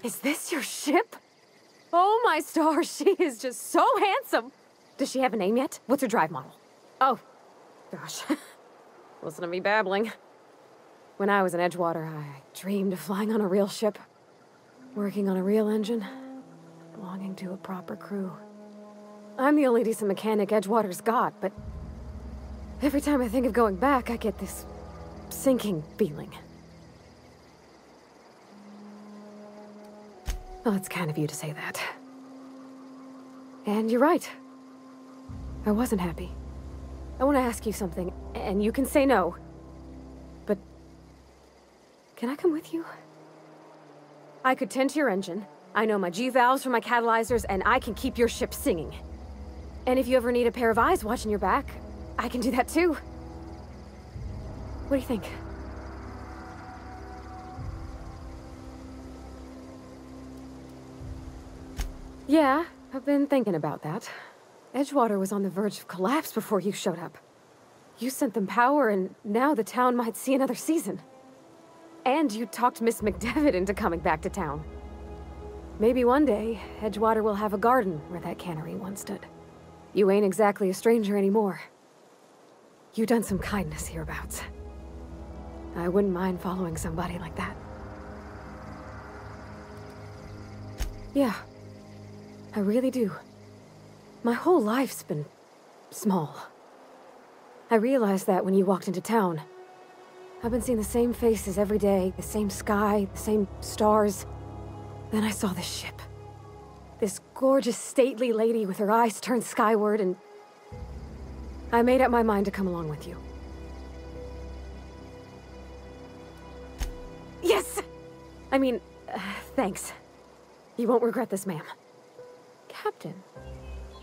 Is this your ship? Oh my stars, she is just so handsome! Does she have a name yet? What's her drive model? Oh, gosh. Listen to me babbling. When I was in Edgewater, I dreamed of flying on a real ship, working on a real engine, belonging to a proper crew. I'm the only decent mechanic Edgewater's got, but every time I think of going back, I get this sinking feeling. Well, it's kind of you to say that. And you're right. I wasn't happy. I want to ask you something, and you can say no. But can I come with you? I could tend to your engine. I know my G-valves for my catalyzers, and I can keep your ship singing. And if you ever need a pair of eyes watching your back, I can do that too. What do you think? Yeah, I've been thinking about that. Edgewater was on the verge of collapse before you showed up. You sent them power, and now the town might see another season. And you talked Miss McDevitt into coming back to town. Maybe one day, Edgewater will have a garden where that cannery once stood. You ain't exactly a stranger anymore. You've done some kindness hereabouts. I wouldn't mind following somebody like that. Yeah. I really do. My whole life's been small. I realized that when you walked into town. I've been seeing the same faces every day, the same sky, the same stars. Then I saw this ship. This gorgeous, stately lady with her eyes turned skyward, and I made up my mind to come along with you. Yes! I mean, thanks. You won't regret this, ma'am. Captain.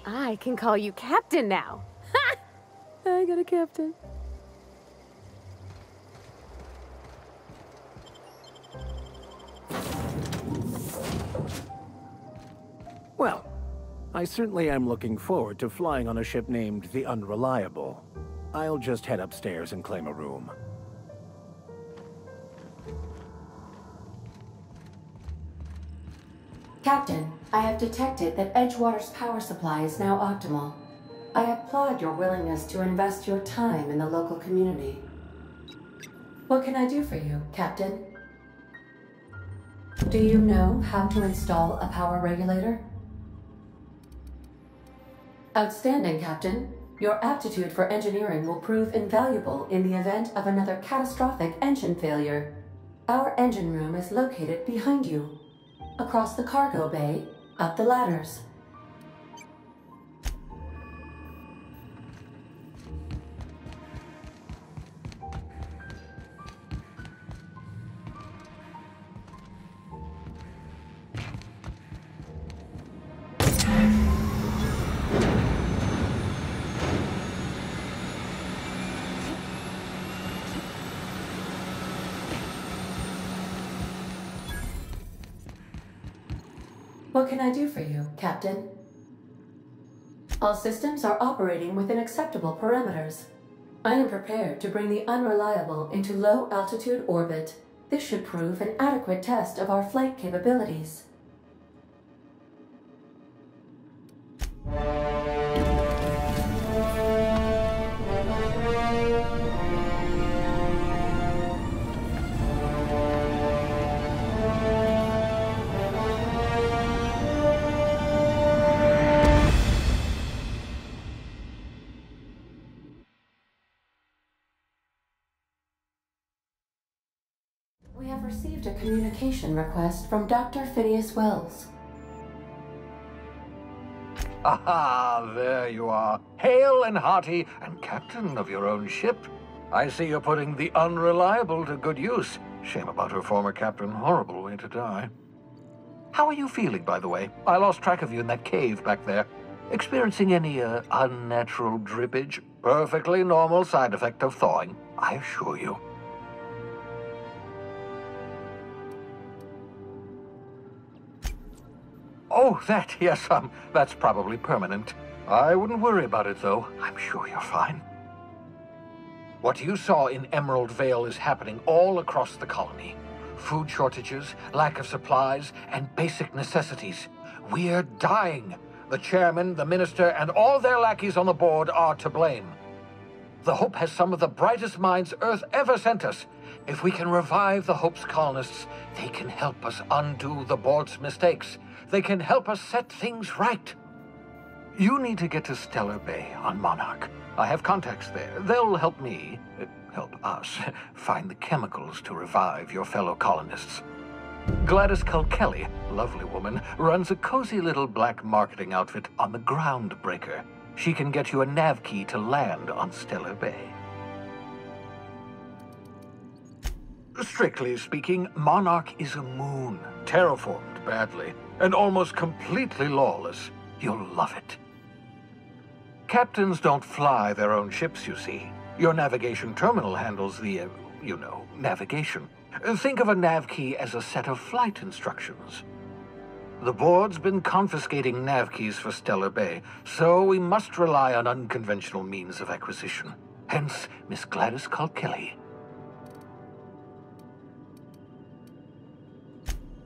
I can call you Captain now. Ha! I got a captain. Well, I certainly am looking forward to flying on a ship named the Unreliable. I'll just head upstairs and claim a room. Captain, I have detected that Edgewater's power supply is now optimal. I applaud your willingness to invest your time in the local community. What can I do for you, Captain? Do you know how to install a power regulator? Outstanding, Captain. Your aptitude for engineering will prove invaluable in the event of another catastrophic engine failure. Our engine room is located behind you. Across the cargo bay, up the ladders. What can I do for you, Captain? All systems are operating within acceptable parameters. I am prepared to bring the Unreliable into low-altitude orbit. This should prove an adequate test of our flight capabilities. We have received a communication request from Dr. Phineas Wells. Aha, there you are. Hale and hearty, and captain of your own ship. I see you're putting the Unreliable to good use. Shame about her former captain. Horrible way to die. How are you feeling, by the way? I lost track of you in that cave back there. Experiencing any, unnatural drippage? Perfectly normal side effect of thawing, I assure you. Oh, that, yes, that's probably permanent. I wouldn't worry about it, though. I'm sure you're fine. What you saw in Emerald Vale is happening all across the colony. food shortages, lack of supplies, and basic necessities. We're dying. The chairman, the minister, and all their lackeys on the board are to blame. The Hope has some of the brightest minds Earth ever sent us. If we can revive the Hope's colonists, they can help us undo the board's mistakes. They can help us set things right. You need to get to Stellar Bay on Monarch. I have contacts there. They'll help me, help us, find the chemicals to revive your fellow colonists. Gladys Culkelly, lovely woman, runs a cozy little black marketing outfit on the Groundbreaker. She can get you a nav key to land on Stellar Bay. Strictly speaking, Monarch is a moon, terraformed badly, and almost completely lawless. You'll love it. Captains don't fly their own ships, you see. Your navigation terminal handles the, navigation. Think of a nav key as a set of flight instructions. The board's been confiscating nav keys for Stellar Bay, so we must rely on unconventional means of acquisition. Hence, Miss Gladys Culkelly.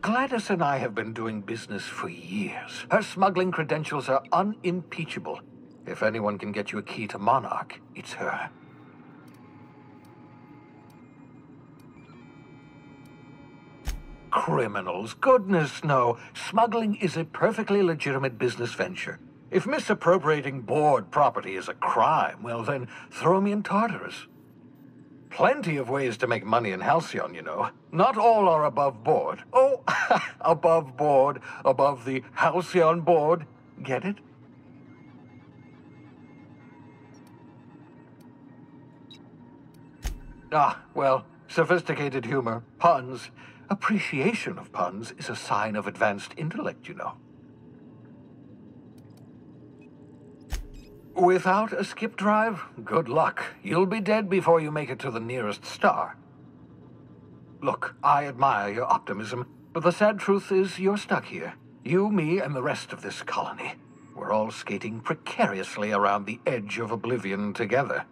Gladys and I have been doing business for years. Her smuggling credentials are unimpeachable. If anyone can get you a key to Monarch, it's her. Criminals? Goodness, no. Smuggling is a perfectly legitimate business venture. If misappropriating board property is a crime, well then, throw me in Tartarus. Plenty of ways to make money in Halcyon, you know. Not all are above board. Oh, above board, above the Halcyon board. Get it? Ah, well, sophisticated humor, puns. Appreciation of puns is a sign of advanced intellect, you know. Without a skip drive, good luck. You'll be dead before you make it to the nearest star. Look, I admire your optimism, but the sad truth is you're stuck here. You, me, and the rest of this colony. We're all skating precariously around the edge of oblivion together.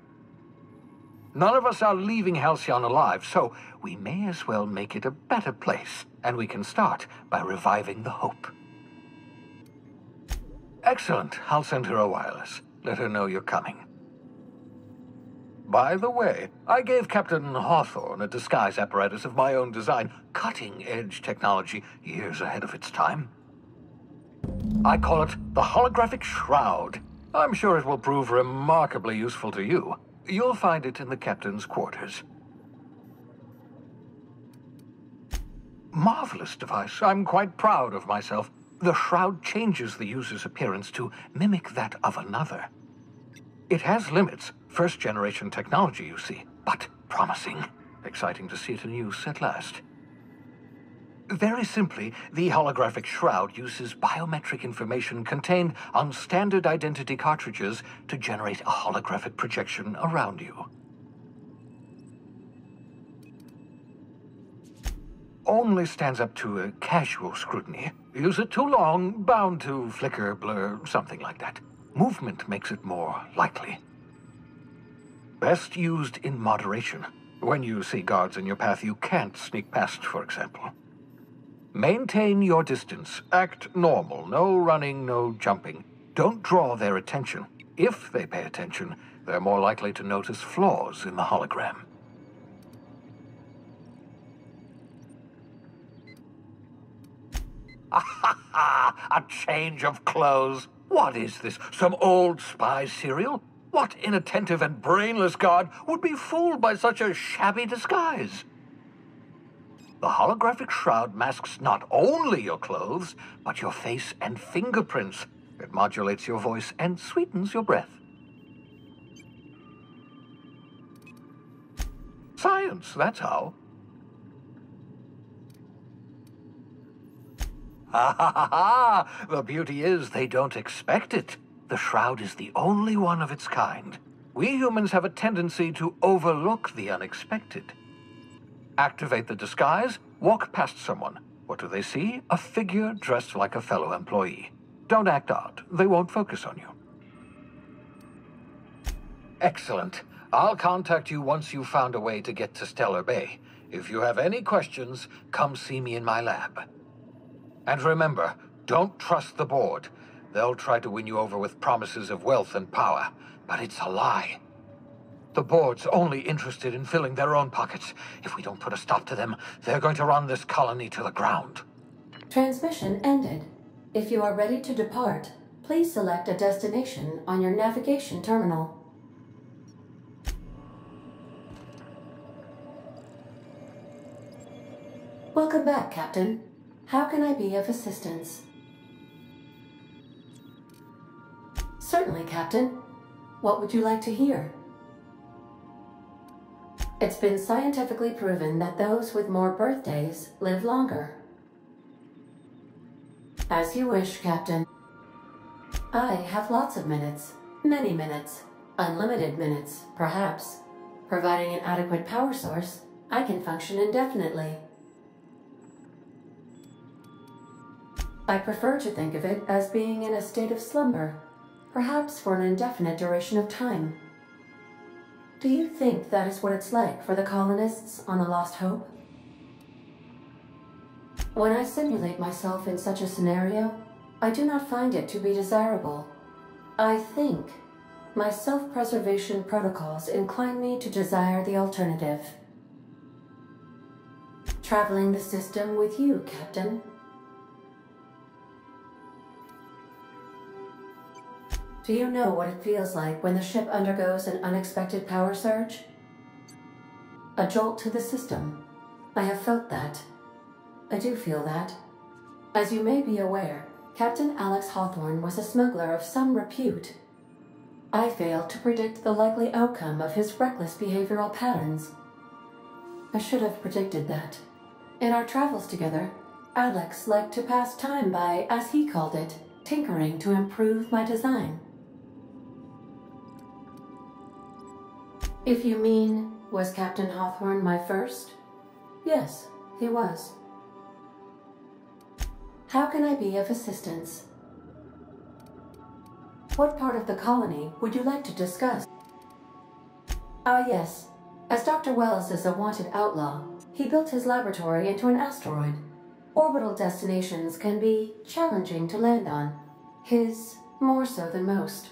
None of us are leaving Halcyon alive, so we may as well make it a better place, and we can start by reviving the Hope. Excellent. I'll send her a wireless. Let her know you're coming. By the way, I gave Captain Hawthorne a disguise apparatus of my own design, cutting-edge technology years ahead of its time. I call it the Holographic Shroud. I'm sure it will prove remarkably useful to you. You'll find it in the captain's quarters. Marvelous device. I'm quite proud of myself. The shroud changes the user's appearance to mimic that of another. It has limits. First-generation technology, you see, but promising. Exciting to see it in use at last. Very simply, the holographic shroud uses biometric information contained on standard identity cartridges to generate a holographic projection around you. Only stands up to a casual scrutiny. Use it too long, bound to flicker, blur, something like that. Movement makes it more likely. Best used in moderation. When you see guards in your path you can't sneak past, for example. Maintain your distance. Act normal. No running, no jumping. Don't draw their attention. If they pay attention, they're more likely to notice flaws in the hologram. A change of clothes. What is this? Some old spy serial? What inattentive and brainless guard would be fooled by such a shabby disguise? The holographic shroud masks not only your clothes, but your face and fingerprints. It modulates your voice and sweetens your breath. Science, that's how. Ha ha ha ha! The beauty is they don't expect it. The shroud is the only one of its kind. We humans have a tendency to overlook the unexpected. Activate the disguise, walk past someone. What do they see? A figure dressed like a fellow employee. Don't act odd. They won't focus on you. Excellent. I'll contact you once you've found a way to get to Stellar Bay. If you have any questions, come see me in my lab. And remember, don't trust the board. They'll try to win you over with promises of wealth and power, but it's a lie. The board's only interested in filling their own pockets. If we don't put a stop to them, they're going to run this colony to the ground. Transmission ended. If you are ready to depart, please select a destination on your navigation terminal. Welcome back, Captain. How can I be of assistance? Certainly, Captain. What would you like to hear? It's been scientifically proven that those with more birthdays live longer. As you wish, Captain. I have lots of minutes. Many minutes. Unlimited minutes, perhaps. Providing an adequate power source, I can function indefinitely. I prefer to think of it as being in a state of slumber, perhaps for an indefinite duration of time. Do you think that is what it's like for the colonists on the Lost Hope? When I simulate myself in such a scenario, I do not find it to be desirable. I think my self-preservation protocols incline me to desire the alternative. Traveling the system with you, Captain. Do you know what it feels like when the ship undergoes an unexpected power surge? A jolt to the system. I have felt that. I do feel that. As you may be aware, Captain Alex Hawthorne was a smuggler of some repute. I failed to predict the likely outcome of his reckless behavioral patterns. I should have predicted that. In our travels together, Alex liked to pass time by, as he called it, tinkering to improve my design. If you mean, was Captain Hawthorne my first? Yes, he was. How can I be of assistance? What part of the colony would you like to discuss? Ah, yes. As Dr. Wells is a wanted outlaw, he built his laboratory into an asteroid. Orbital destinations can be challenging to land on. His more so than most.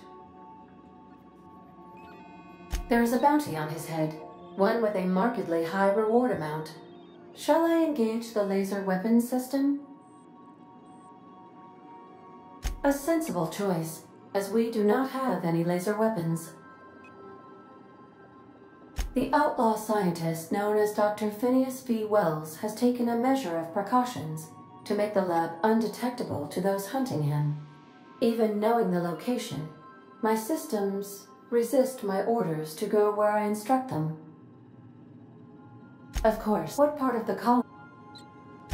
There is a bounty on his head, one with a markedly high reward amount. Shall I engage the laser weapons system? A sensible choice, as we do not have any laser weapons. The outlaw scientist known as Dr. Phineas V. Wells has taken a measure of precautions to make the lab undetectable to those hunting him. Even knowing the location, my systems resist my orders to go where I instruct them. Of course, what part of the colony?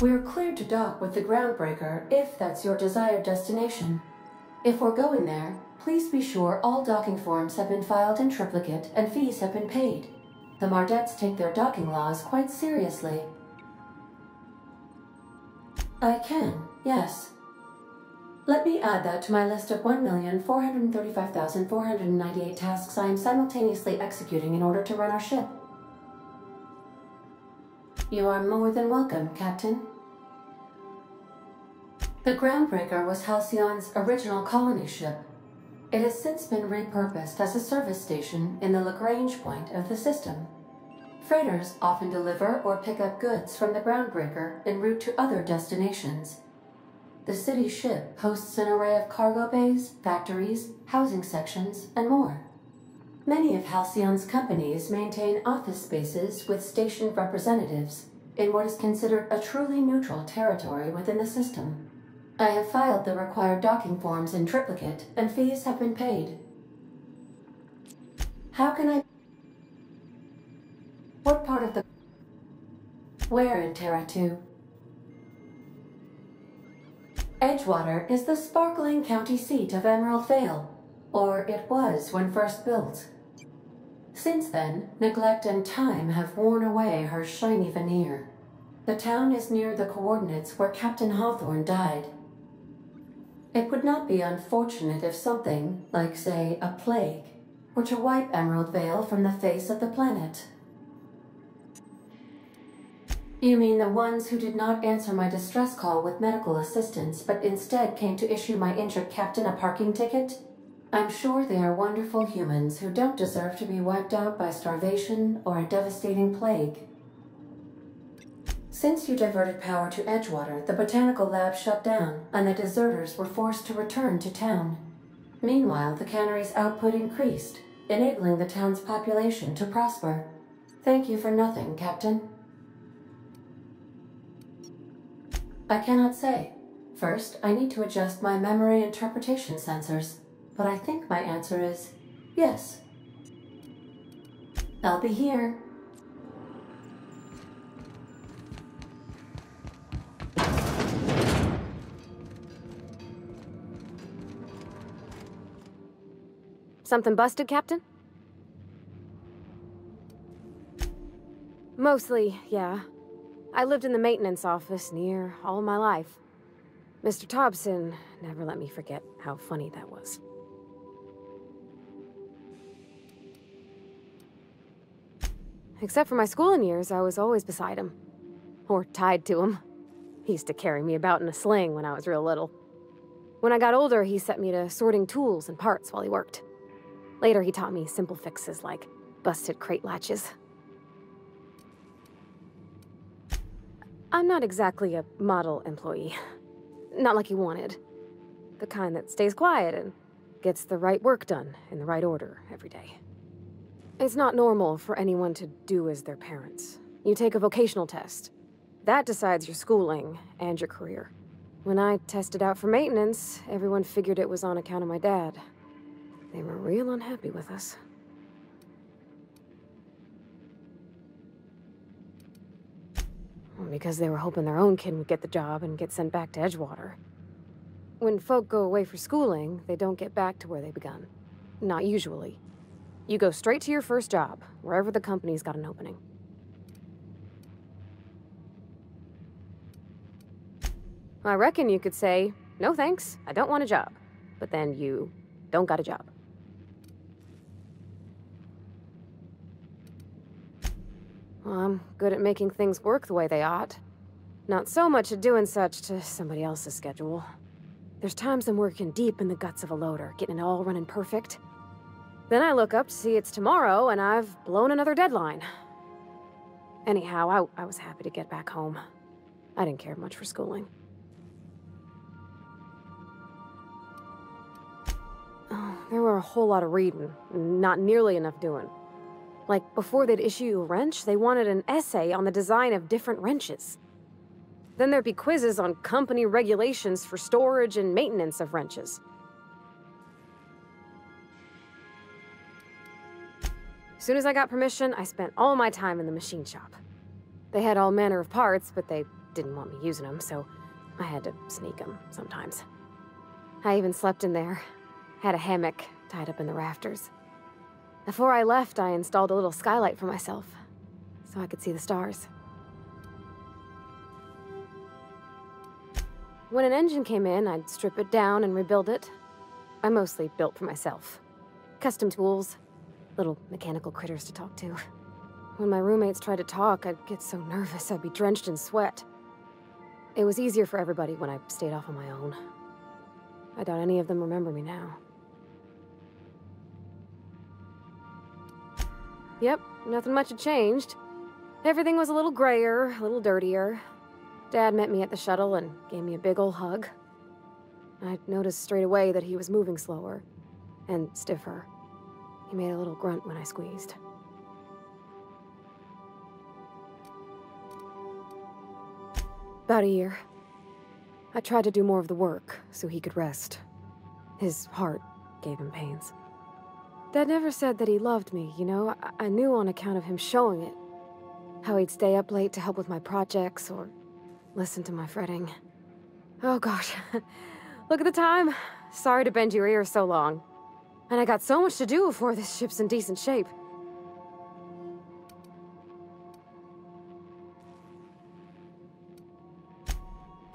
We're cleared to dock with the Groundbreaker if that's your desired destination. If we're going there, please be sure all docking forms have been filed in triplicate and fees have been paid. The Mardettes take their docking laws quite seriously. I can, yes. Let me add that to my list of 1,435,498 tasks I am simultaneously executing in order to run our ship. You are more than welcome, Captain. The Groundbreaker was Halcyon's original colony ship. It has since been repurposed as a service station in the Lagrange point of the system. Freighters often deliver or pick up goods from the Groundbreaker en route to other destinations. The city ship hosts an array of cargo bays, factories, housing sections, and more. Many of Halcyon's companies maintain office spaces with stationed representatives in what is considered a truly neutral territory within the system. I have filed the required docking forms in triplicate, and fees have been paid. How can I... What part of the... Where in Terra 2? Edgewater is the sparkling county seat of Emerald Vale, or it was when first built. Since then, neglect and time have worn away her shiny veneer. The town is near the coordinates where Captain Hawthorne died. It would not be unfortunate if something, like say, a plague, were to wipe Emerald Vale from the face of the planet. You mean the ones who did not answer my distress call with medical assistance, but instead came to issue my injured captain a parking ticket? I'm sure they are wonderful humans who don't deserve to be wiped out by starvation or a devastating plague. Since you diverted power to Edgewater, the botanical lab shut down, and the deserters were forced to return to town. Meanwhile, the cannery's output increased, enabling the town's population to prosper. Thank you for nothing, Captain. I cannot say. First, I need to adjust my memory interpretation sensors, but I think my answer is yes. I'll be here. Something busted, Captain? Mostly, yeah. I lived in the maintenance office near all my life. Mr. Thompson never let me forget how funny that was. Except for my schooling years, I was always beside him. Or tied to him. He used to carry me about in a sling when I was real little. When I got older, he set me to sorting tools and parts while he worked. Later, he taught me simple fixes like busted crate latches. I'm not exactly a model employee. Not like he wanted. The kind that stays quiet and gets the right work done in the right order every day. It's not normal for anyone to do as their parents. You take a vocational test. That decides your schooling and your career. When I tested out for maintenance, everyone figured it was on account of my dad. They were real unhappy with us. Because they were hoping their own kid would get the job and get sent back to Edgewater. When folk go away for schooling, they don't get back to where they begun. Not usually. You go straight to your first job, wherever the company's got an opening. I reckon you could say, no thanks, I don't want a job. But then you don't got a job. Well, I'm good at making things work the way they ought. Not so much at doing such to somebody else's schedule. There's times I'm working deep in the guts of a loader, getting it all running perfect. Then I look up to see it's tomorrow, and I've blown another deadline. Anyhow, I was happy to get back home. I didn't care much for schooling. Oh, there were a whole lot of reading, and not nearly enough doing. Like, before they'd issue you a wrench, they wanted an essay on the design of different wrenches. Then there'd be quizzes on company regulations for storage and maintenance of wrenches. As soon as I got permission, I spent all my time in the machine shop. They had all manner of parts, but they didn't want me using them, so I had to sneak them sometimes. I even slept in there. Had a hammock tied up in the rafters. Before I left, I installed a little skylight for myself, so I could see the stars. When an engine came in, I'd strip it down and rebuild it. I mostly built for myself. Custom tools, little mechanical critters to talk to. When my roommates tried to talk, I'd get so nervous I'd be drenched in sweat. It was easier for everybody when I stayed off on my own. I doubt any of them remember me now. Yep, nothing much had changed. Everything was a little grayer, a little dirtier. Dad met me at the shuttle and gave me a big ol' hug. I noticed straight away that he was moving slower and stiffer. He made a little grunt when I squeezed. About a year. I tried to do more of the work so he could rest. His heart gave him pains. Dad never said that he loved me, you know? I knew on account of him showing it. How he'd stay up late to help with my projects or listen to my fretting. Oh gosh, look at the time. Sorry to bend your ears so long. And I got so much to do before this ship's in decent shape.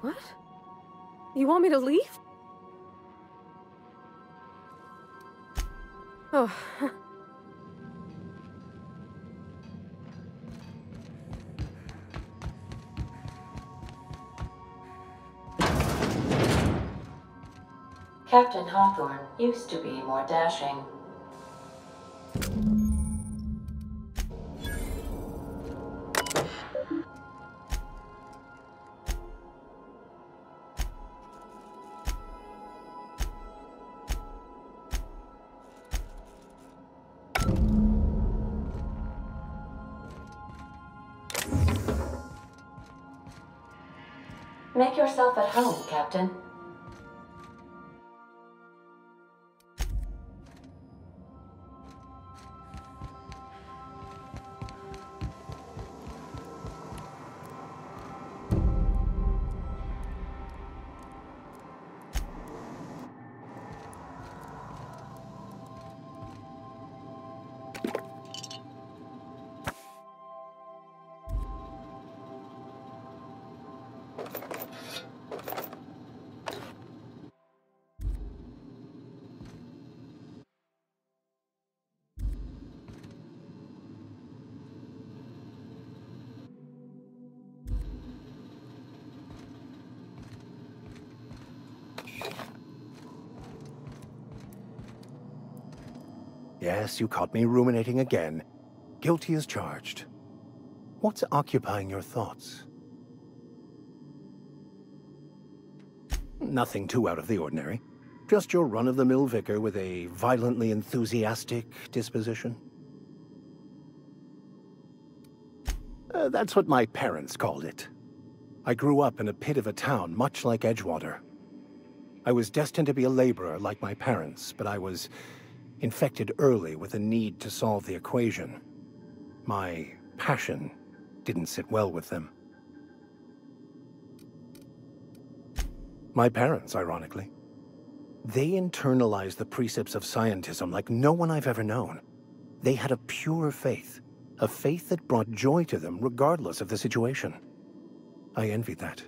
What? You want me to leave? Oh. Captain Hawthorne used to be more dashing. Make yourself at home, Captain. Yes, you caught me ruminating again. Guilty as charged. What's occupying your thoughts? Nothing too out of the ordinary. Just your run-of-the-mill vicar with a violently enthusiastic disposition. That's what my parents called it. I grew up in a pit of a town much like Edgewater. I was destined to be a laborer like my parents, but I was infected early with a need to solve the equation. My passion didn't sit well with them. My parents, ironically. They internalized the precepts of scientism like no one I've ever known. They had a pure faith, a faith that brought joy to them regardless of the situation. I envied that.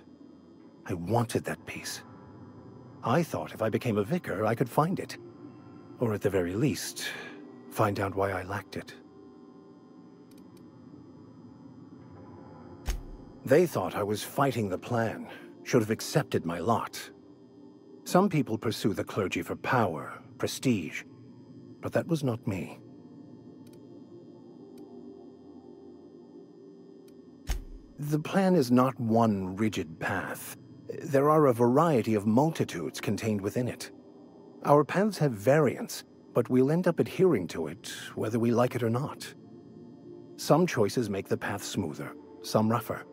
I wanted that peace. I thought if I became a vicar, I could find it. Or at the very least, find out why I lacked it. They thought I was fighting the plan, should have accepted my lot. Some people pursue the clergy for power, prestige, but that was not me. The plan is not one rigid path. There are a variety of multitudes contained within it. Our paths have variance, but we'll end up adhering to it, whether we like it or not. Some choices make the path smoother, some rougher.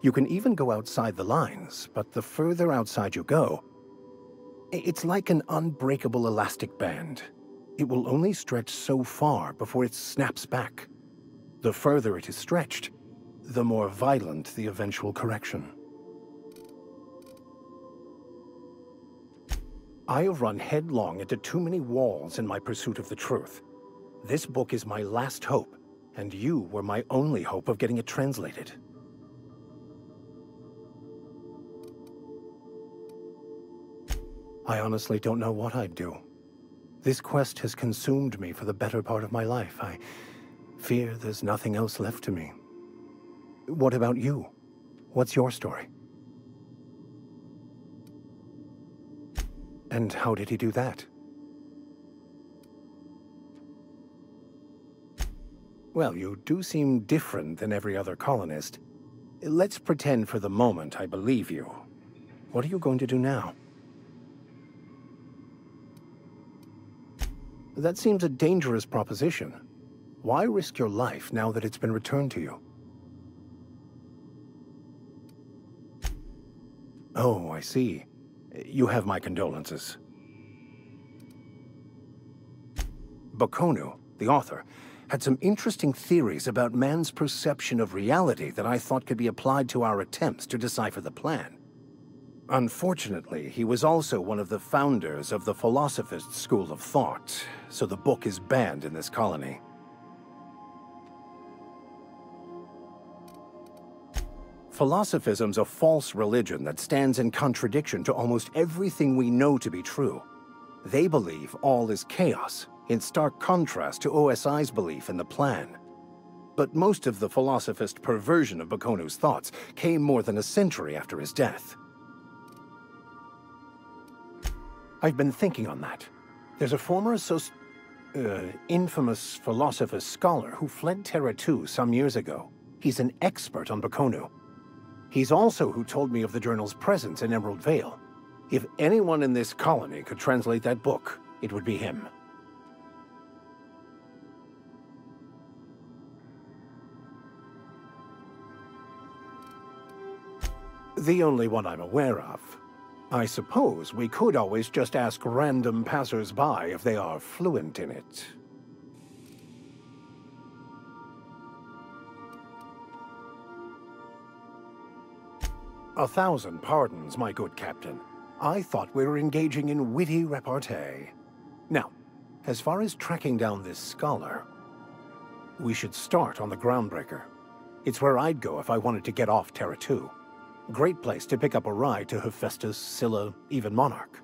You can even go outside the lines, but the further outside you go, it's like an unbreakable elastic band. It will only stretch so far before it snaps back. The further it is stretched, the more violent the eventual correction. I have run headlong into too many walls in my pursuit of the truth. This book is my last hope, and you were my only hope of getting it translated. I honestly don't know what I'd do. This quest has consumed me for the better part of my life. I fear there's nothing else left to me. What about you? What's your story? And how did he do that? Well, you do seem different than every other colonist. Let's pretend for the moment I believe you. What are you going to do now? That seems a dangerous proposition. Why risk your life now that it's been returned to you? Oh, I see. You have my condolences. Bakonu, the author, had some interesting theories about man's perception of reality that I thought could be applied to our attempts to decipher the plan. Unfortunately, he was also one of the founders of the Philosophist school of thought, so the book is banned in this colony. Philosophism's a false religion that stands in contradiction to almost everything we know to be true. They believe all is chaos, in stark contrast to OSI's belief in the plan. But most of the philosophist perversion of Bakonu's thoughts came more than a century after his death. I've been thinking on that. There's a former infamous philosopher scholar who fled Terra 2 some years ago. He's an expert on Bakonu. He's also who told me of the journal's presence in Emerald Vale. If anyone in this colony could translate that book, it would be him. The only one I'm aware of. I suppose we could always just ask random passers-by if they are fluent in it. A thousand pardons, my good captain. I thought we were engaging in witty repartee. Now, as far as tracking down this scholar, we should start on the Groundbreaker. It's where I'd go if I wanted to get off Terra 2. Great place to pick up a ride to Hephaestus, Scylla, even Monarch.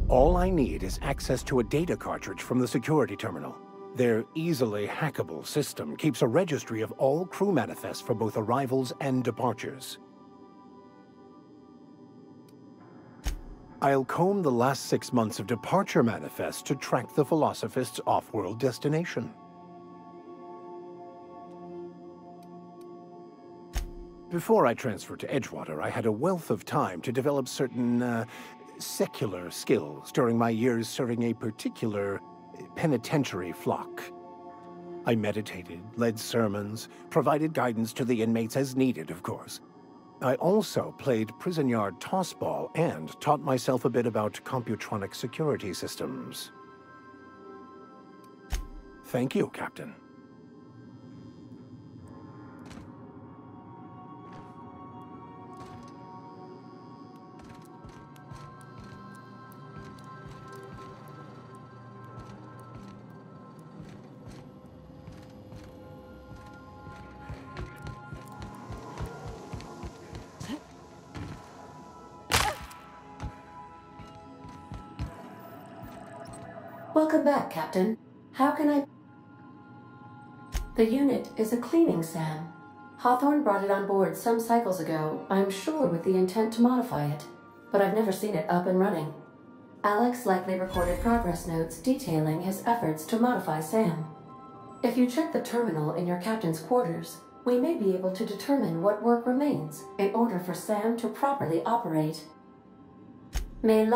All I need is access to a data cartridge from the security terminal. Their easily hackable system keeps a registry of all crew manifests for both arrivals and departures. I'll comb the last 6 months of departure manifests to track the Philosophist's off-world destination. Before I transferred to Edgewater, I had a wealth of time to develop certain, secular skills during my years serving a particular penitentiary flock. I meditated, led sermons, provided guidance to the inmates as needed, of course. I also played prison yard tossball and taught myself a bit about computronic security systems. Thank you, Captain. Welcome back, Captain. How can I... The unit is a cleaning SAM. Hawthorne brought it on board some cycles ago, I'm sure with the intent to modify it. But I've never seen it up and running. Alex likely recorded progress notes detailing his efforts to modify SAM. If you check the terminal in your captain's quarters, we may be able to determine what work remains in order for SAM to properly operate. May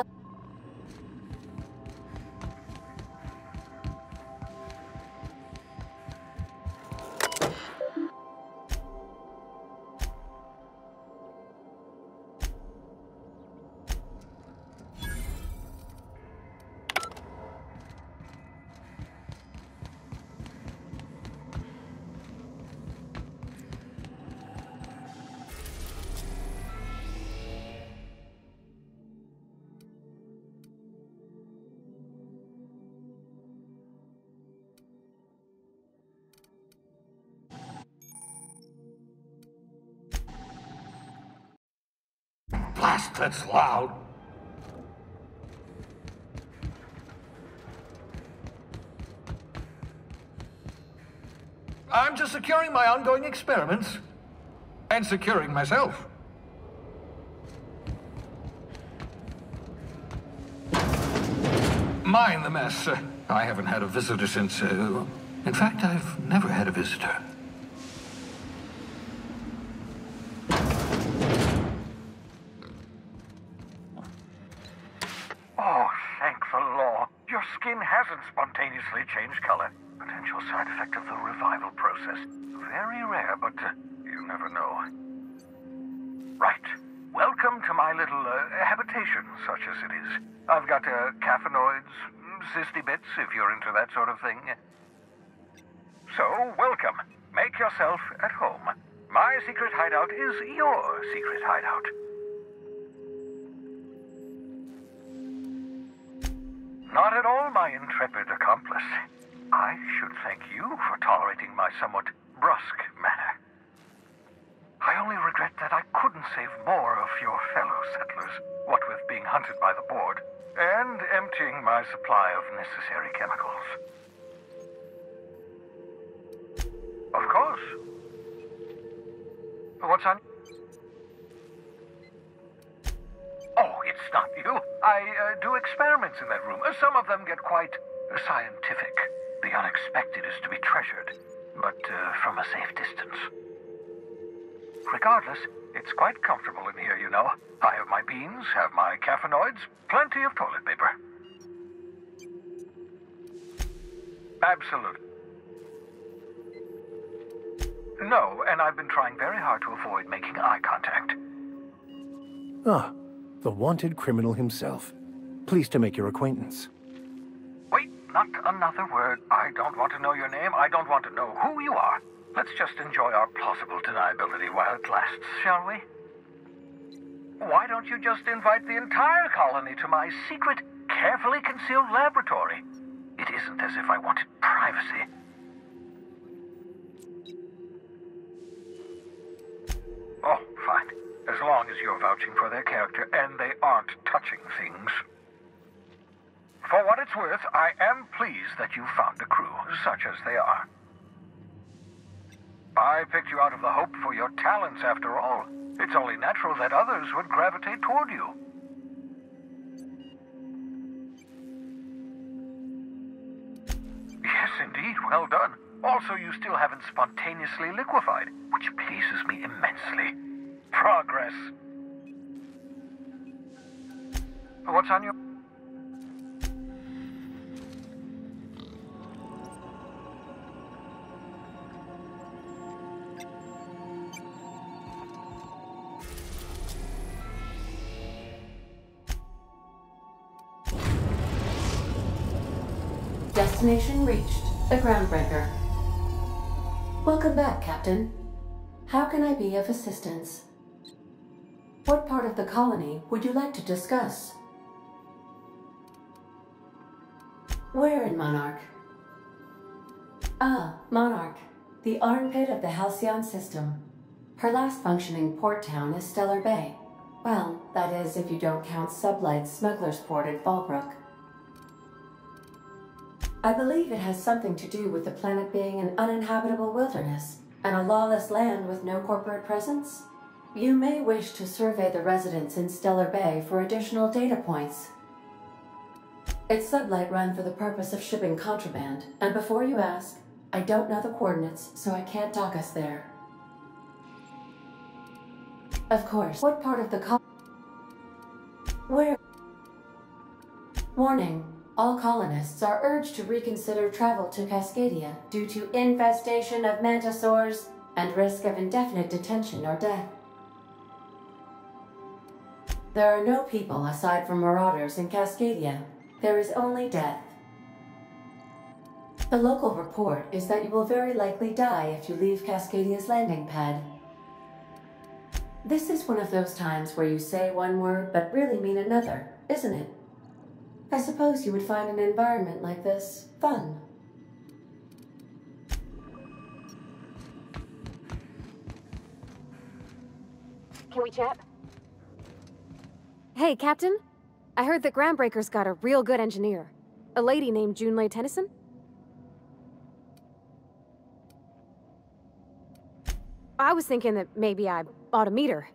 Blast, that's loud. I'm just securing my ongoing experiments. And securing myself. Mind the mess. I haven't had a visitor since, in fact, I've never had a visitor. Oh, thank the law. Your skin hasn't spontaneously changed color. Potential side effect of the revival process. Very rare, but you never know. Right. Welcome to my little habitation, such as it is. I've got caffeinoids, cysty bits, if you're into that sort of thing. So, welcome. Make yourself at home. My secret hideout is your secret hideout. Not at all, my intrepid accomplice. I should thank you for tolerating my somewhat brusque manner. I only regret that I couldn't save more of your fellow settlers, what with being hunted by the board, and emptying my supply of necessary chemicals. Of course. What's on? Oh, it's not you. I do experiments in that room. Some of them get quite scientific. The unexpected is to be treasured, but from a safe distance. Regardless, it's quite comfortable in here, you know. I have my beans, have my caffeinoids, plenty of toilet paper. Absolutely. No, and I've been trying very hard to avoid making eye contact. Ah, the wanted criminal himself. Pleased to make your acquaintance. Wait, not another word. I don't want to know your name. I don't want to know who you are. Let's just enjoy our plausible deniability while it lasts, shall we? Why don't you just invite the entire colony to my secret, carefully concealed laboratory? It isn't as if I wanted privacy. Oh, fine. As long as you're vouching for their character and they aren't touching things. For what it's worth, I am pleased that you found a crew, such as they are. I picked you out of the hope for your talents, after all. It's only natural that others would gravitate toward you. Yes, indeed, well done. Also, you still haven't spontaneously liquefied, which pleases me immensely. Progress. What's on your... Destination reached. The Groundbreaker. Welcome back, Captain. How can I be of assistance? What part of the colony would you like to discuss? Where in Monarch? Ah, Monarch. The armpit of the Halcyon system. Her last functioning port town is Stellar Bay. Well, that is if you don't count Sublight's Smuggler's Port at Fallbrook. I believe it has something to do with the planet being an uninhabitable wilderness and a lawless land with no corporate presence. You may wish to survey the residents in Stellar Bay for additional data points. It's Sublight run for the purpose of shipping contraband, and before you ask, I don't know the coordinates, so I can't dock us there. Of course, what part of the Where? Warning. All colonists are urged to reconsider travel to Cascadia due to infestation of mantisaurs and risk of indefinite detention or death. There are no people aside from marauders in Cascadia. There is only death. The local report is that you will very likely die if you leave Cascadia's landing pad. This is one of those times where you say one word but really mean another, isn't it? I suppose you would find an environment like this fun. Can we chat? Hey, Captain. I heard that Groundbreaker's got a real good engineer. A lady named Junlei Tennyson? I was thinking that maybe I ought to meet her.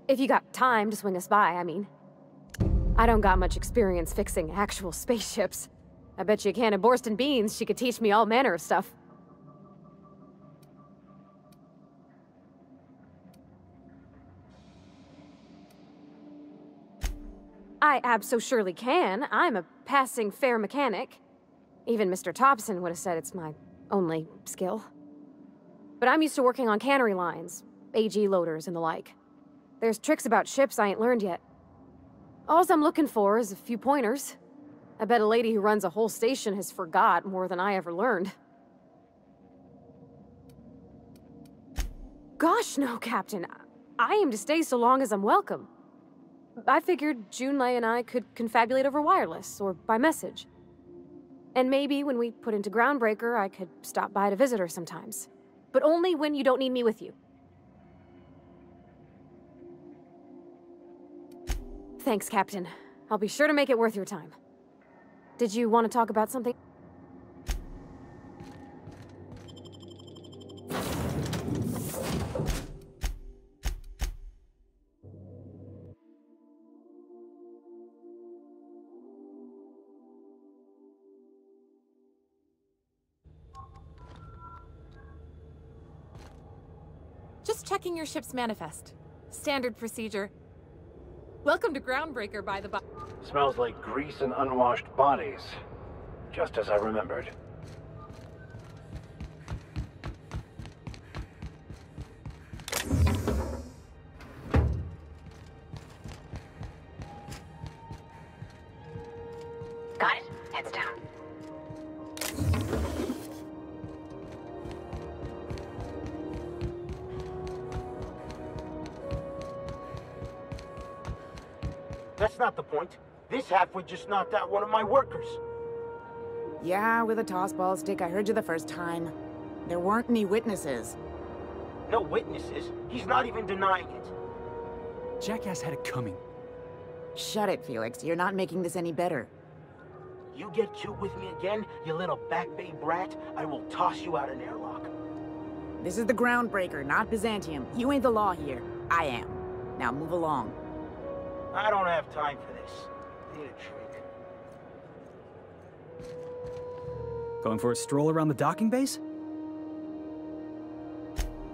If you got time to swing us by, I mean. I don't got much experience fixing actual spaceships. I bet you a can of Borston beans she could teach me all manner of stuff. I abso-surely can. I'm a passing fair mechanic. Even Mr. Thompson would have said it's my only skill. But I'm used to working on cannery lines, AG loaders and the like. There's tricks about ships I ain't learned yet. All I'm looking for is a few pointers. I bet a lady who runs a whole station has forgot more than I ever learned. Gosh, no, Captain. I aim to stay so long as I'm welcome. I figured Junlei and I could confabulate over wireless, or by message. And maybe when we put into Groundbreaker, I could stop by to visit her sometimes. But only when you don't need me with you. Thanks, Captain. I'll be sure to make it worth your time. Did you want to talk about something? Just checking your ship's manifest. Standard procedure. Welcome to Groundbreaker, by the by. Smells like grease and unwashed bodies. Just as I remembered. Got it. Heads down. That's not the point. This halfwit just knocked out one of my workers. Yeah, with a tossball stick. I heard you the first time. There weren't any witnesses. No witnesses. He's not even denying it. Jackass had it coming. Shut it, Felix. You're not making this any better. You get cute with me again, you little back bay brat, I will toss you out an airlock. This is the Groundbreaker, not Byzantium. You ain't the law here. I am. Now move along. I don't have time for this. Need a drink. Going for a stroll around the docking base?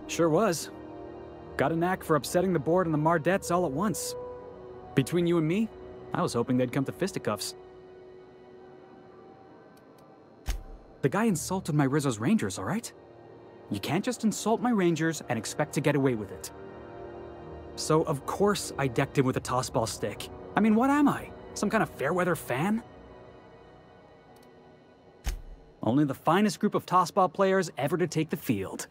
Sure was. Got a knack for upsetting the board and the Mardettes all at once. Between you and me, I was hoping they'd come to fisticuffs. The guy insulted my Rizzo's Rangers, all right? You can't just insult my Rangers and expect to get away with it. So, of course, I decked him with a tossball stick. I mean, what am I? Some kind of fair-weather fan? Only the finest group of tossball players ever to take the field.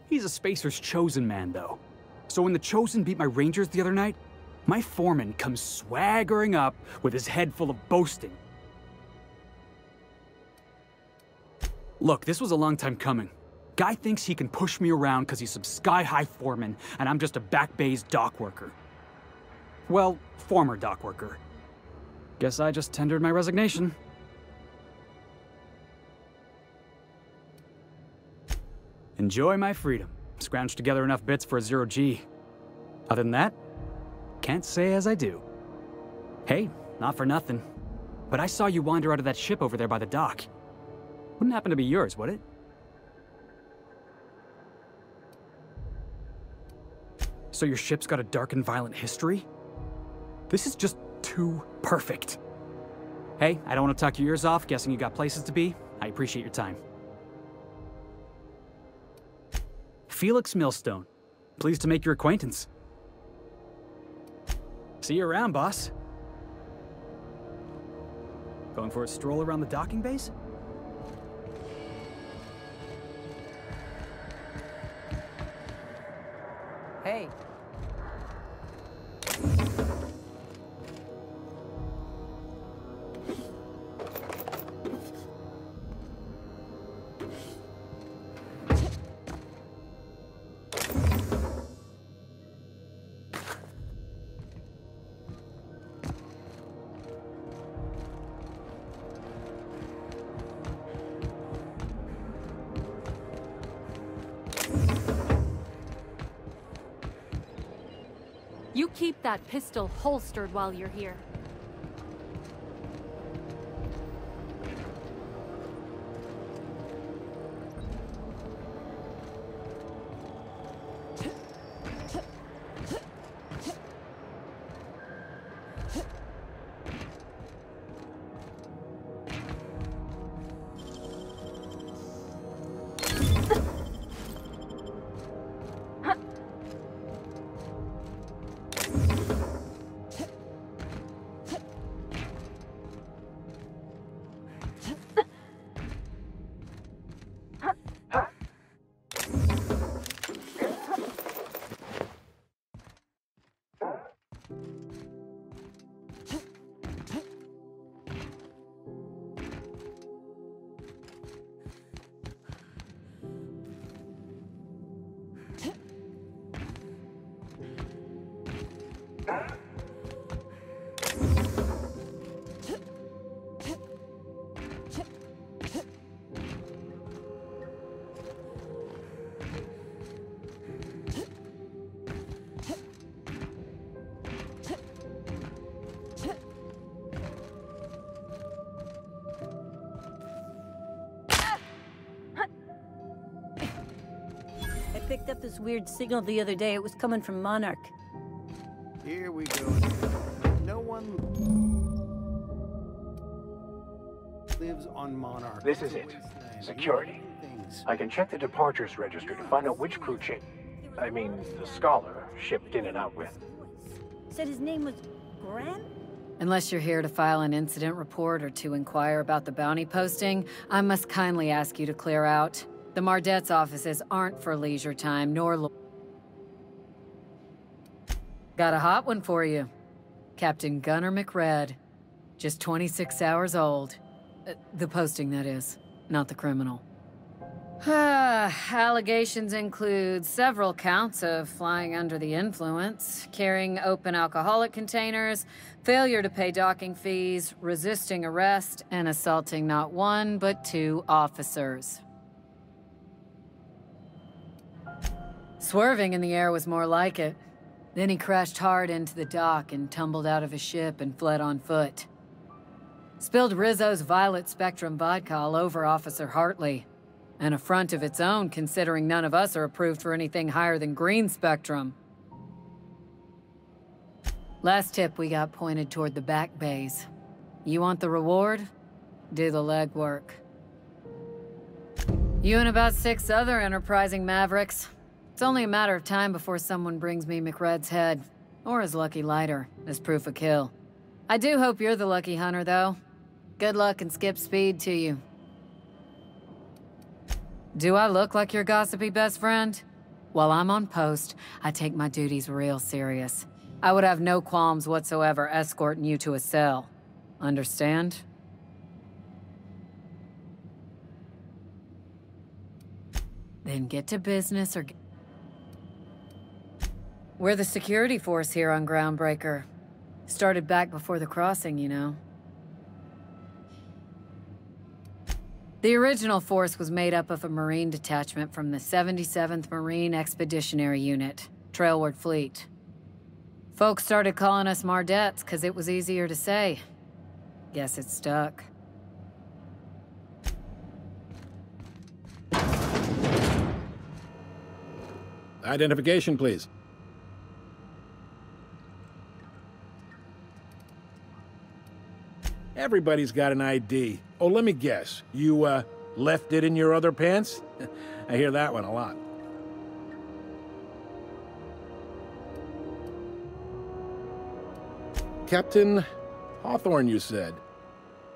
He's a Spacer's chosen man, though. So when the Chosen beat my Rangers the other night, my foreman comes swaggering up with his head full of boasting. Look, this was a long time coming. Guy thinks he can push me around because he's some sky-high foreman, and I'm just a back bay's dock worker. Well, former dock worker. Guess I just tendered my resignation. Enjoy my freedom. Scrounged together enough bits for a 0G. Other than that, can't say as I do. Hey, not for nothing, but I saw you wander out of that ship over there by the dock. Wouldn't happen to be yours, would it? So your ship's got a dark and violent history? This is just too perfect. Hey, I don't want to talk your ears off, guessing you got places to be. I appreciate your time. Felix Millstone. Pleased to make your acquaintance. See you around, boss. Going for a stroll around the docking base? Hey. You keep that pistol holstered while you're here. Picked up the this weird signal the other day. It was coming from Monarch. Here we go. No one lives on Monarch. This is it. Security. I can check the departures register to find out which crew the Scholar shipped in and out with. Said his name was Grant? Unless you're here to file an incident report or to inquire about the bounty posting, I must kindly ask you to clear out. The Mardet's offices aren't for leisure time, nor Got a hot one for you. Captain Gunnar McRed. Just 26 hours old. The posting, that is, not the criminal. Allegations include several counts of flying under the influence, carrying open alcoholic containers, failure to pay docking fees, resisting arrest, and assaulting not one but 2 officers. Swerving in the air was more like it. Then he crashed hard into the dock and tumbled out of his ship and fled on foot. Spilled Rizzo's Violet Spectrum vodka all over Officer Hartley. An affront of its own, considering none of us are approved for anything higher than green spectrum. Last tip we got pointed toward the back bays. You want the reward? Do the legwork. You and about 6 other enterprising mavericks. It's only a matter of time before someone brings me McRed's head, or his lucky lighter, as proof of kill. I do hope you're the lucky hunter, though. Good luck and skip speed to you. Do I look like your gossipy best friend? While I'm on post, I take my duties real serious. I would have no qualms whatsoever escorting you to a cell. Understand? Then get to business or... We're the security force here on Groundbreaker. Started back before the crossing, you know. The original force was made up of a Marine detachment from the 77th Marine Expeditionary Unit, Trailward Fleet. Folks started calling us Mardettes because it was easier to say. Guess it stuck. Identification, please. Everybody's got an ID. Oh, let me guess. You, left it in your other pants? I hear that one a lot. Captain Hawthorne, you said.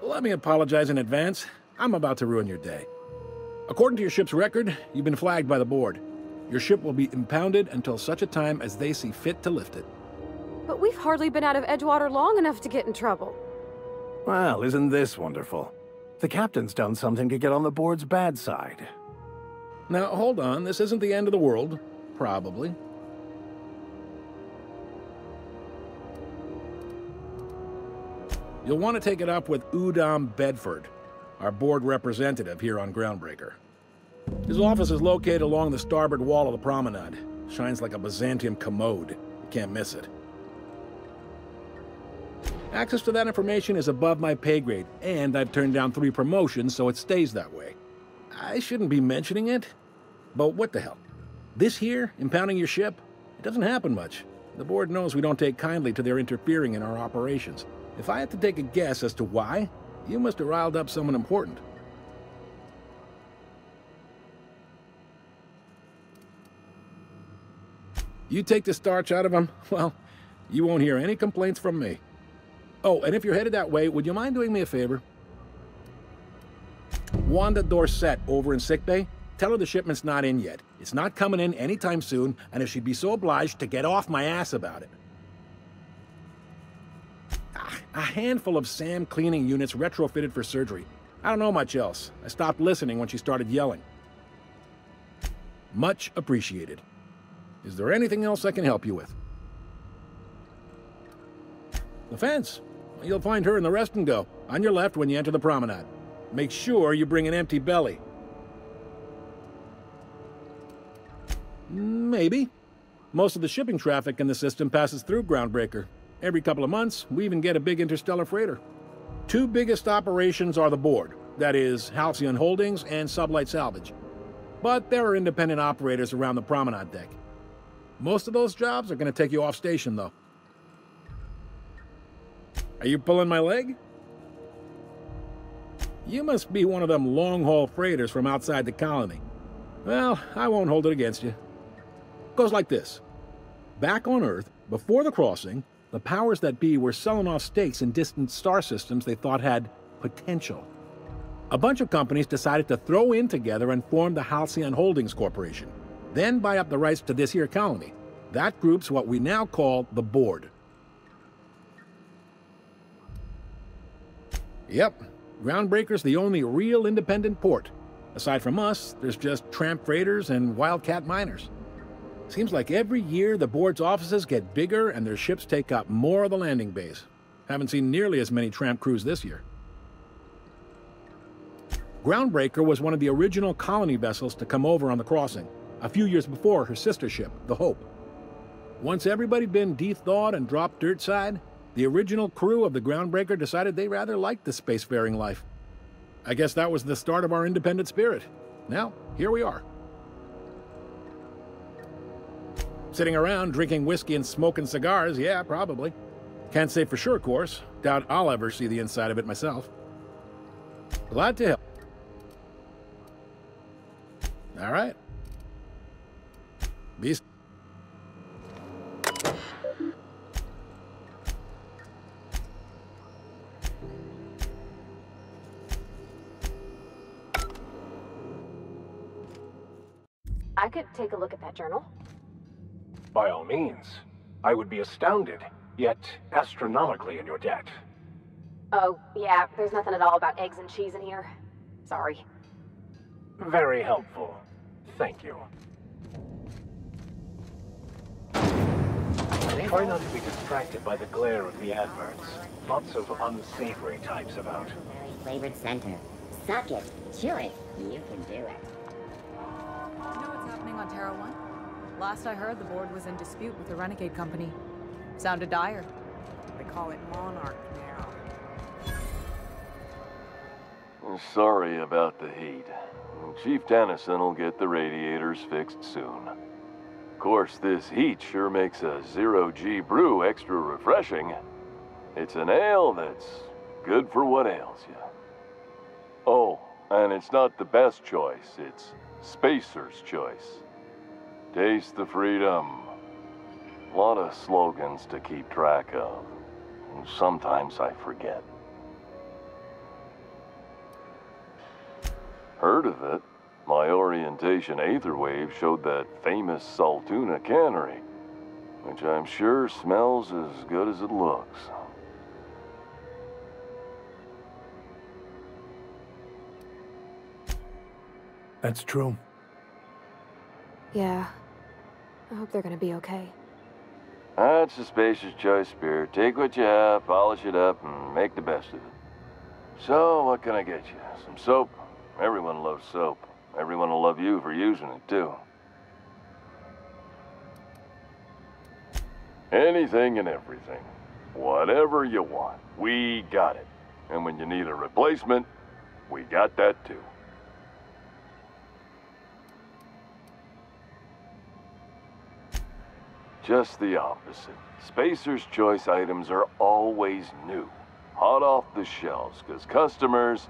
Let me apologize in advance. I'm about to ruin your day. According to your ship's record, you've been flagged by the board. Your ship will be impounded until such a time as they see fit to lift it. But we've hardly been out of Edgewater long enough to get in trouble. Well, isn't this wonderful? The captain's done something to get on the board's bad side. Now, hold on. This isn't the end of the world. Probably. You'll want to take it up with Udom Bedford, our board representative here on Groundbreaker. His office is located along the starboard wall of the promenade. Shines like a Byzantium commode. You can't miss it. Access to that information is above my pay grade, and I've turned down 3 promotions, so it stays that way. I shouldn't be mentioning it, but what the hell? This here, impounding your ship, it doesn't happen much. The board knows we don't take kindly to their interfering in our operations. If I had to take a guess as to why, you must have riled up someone important. You take the starch out of them, well, you won't hear any complaints from me. Oh, and if you're headed that way, would you mind doing me a favor? Wanda Dorset over in sickbay, tell her the shipment's not in yet. It's not coming in anytime soon, and if she'd be so obliged to get off my ass about it. A handful of SAM cleaning units retrofitted for surgery. I don't know much else. I stopped listening when she started yelling. Much appreciated. Is there anything else I can help you with? The fence. You'll find her in the rest and go, on your left when you enter the promenade. Make sure you bring an empty belly. Maybe. Most of the shipping traffic in the system passes through Groundbreaker. Every couple of months, we even get a big interstellar freighter. 2 biggest operations are the board. That is, Halcyon Holdings and Sublight Salvage. But there are independent operators around the promenade deck. Most of those jobs are going to take you off station, though. Are you pulling my leg? You must be one of them long-haul freighters from outside the colony. Well, I won't hold it against you. Goes like this. Back on Earth, before the crossing, the powers that be were selling off stakes in distant star systems they thought had potential. A bunch of companies decided to throw in together and form the Halcyon Holdings Corporation, then buy up the rights to this here colony. That group's what we now call the Board. Yep, Groundbreaker's the only real independent port. Aside from us, there's just tramp freighters and wildcat miners. Seems like every year the Board's offices get bigger and their ships take up more of the landing bays. Haven't seen nearly as many tramp crews this year. Groundbreaker was one of the original colony vessels to come over on the crossing, a few years before her sister ship, the Hope. Once everybody'd been de-thawed and dropped dirt side, the original crew of the Groundbreaker decided they rather liked the spacefaring life. I guess that was the start of our independent spirit. Now, here we are. Sitting around drinking whiskey and smoking cigars, yeah, probably. Can't say for sure, of course. Doubt I'll ever see the inside of it myself. Glad to help. All right. Be I could take a look at that journal. By all means. I would be astounded, yet astronomically in your debt. Oh, yeah, there's nothing at all about eggs and cheese in here. Sorry. Very helpful. Thank you. Try not to be distracted by the glare of the adverts. Lots of unsavory types about. Flavored center. Suck it. Chew it. You can do it. You know what's happening on Terra 1? Last I heard, the Board was in dispute with the Renegade Company. Sounded dire. They call it Monarch now. Sorry about the heat. Chief Tennyson will get the radiators fixed soon. Of course, this heat sure makes a zero-G brew extra refreshing. It's an ale that's good for what ails you. Oh, and it's not the best choice, it's Spacer's choice. Taste the freedom. A lot of slogans to keep track of. Sometimes I forget. Heard of it? My orientation aetherwave showed that famous Saltuna cannery, which I'm sure smells as good as it looks. That's true. Yeah. I hope they're gonna be okay. That's a Spacer's choice spirit. Take what you have, polish it up, and make the best of it. So, what can I get you? Some soap? Everyone loves soap. Everyone will love you for using it, too. Anything and everything. Whatever you want, we got it. And when you need a replacement, we got that, too. Just the opposite. Spacer's choice items are always new. Hot off the shelves, because customers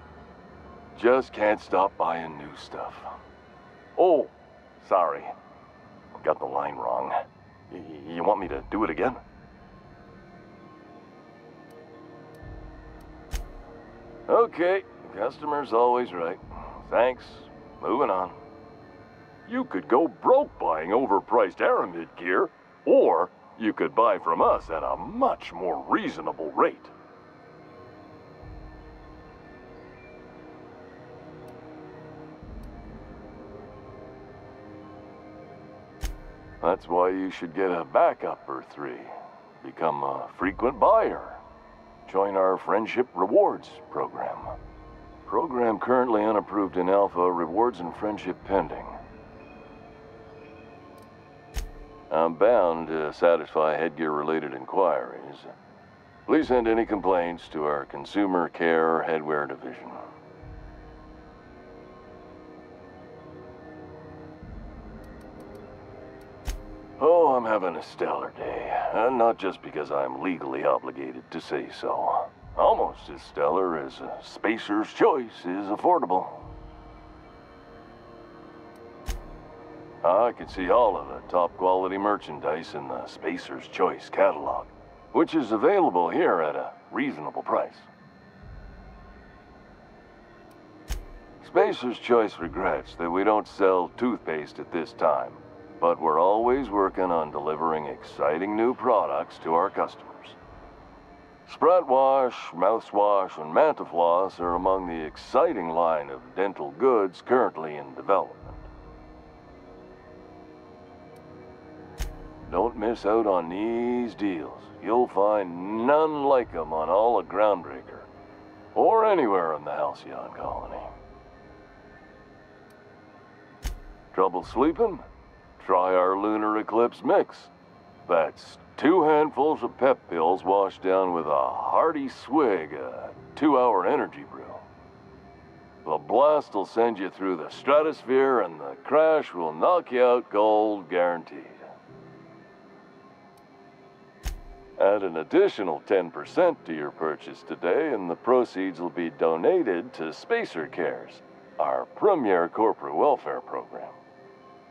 just can't stop buying new stuff. Oh, sorry. Got the line wrong. You want me to do it again? Okay, customer's always right. Thanks. Moving on. You could go broke buying overpriced Aramid gear, or you could buy from us at a much more reasonable rate. That's why you should get a backup or 3. Become a frequent buyer. Join our Friendship Rewards program. Program currently unapproved in Alpha, rewards and friendship pending. I'm bound to satisfy headgear-related inquiries. Please send any complaints to our Consumer Care Headwear Division. I'm having a stellar day, and not just because I'm legally obligated to say so. Almost as stellar as a Spacer's Choice is affordable. I can see all of the top quality merchandise in the Spacer's Choice catalog, which is available here at a reasonable price. Spacer's Choice regrets that we don't sell toothpaste at this time, but we're always working on delivering exciting new products to our customers. Sprout Wash, Mouthwash, and Mantafloss are among the exciting line of dental goods currently in development. Don't miss out on these deals. You'll find none like them on all of Groundbreaker, or anywhere in the Halcyon Colony. Trouble sleeping? Try our Lunar Eclipse Mix. That's 2 handfuls of pep pills washed down with a hearty swig of 2-hour energy brew. The blast will send you through the stratosphere, and the crash will knock you out cold, guaranteed. Add an additional 10% to your purchase today, and the proceeds will be donated to Spacer Cares, our premier corporate welfare program.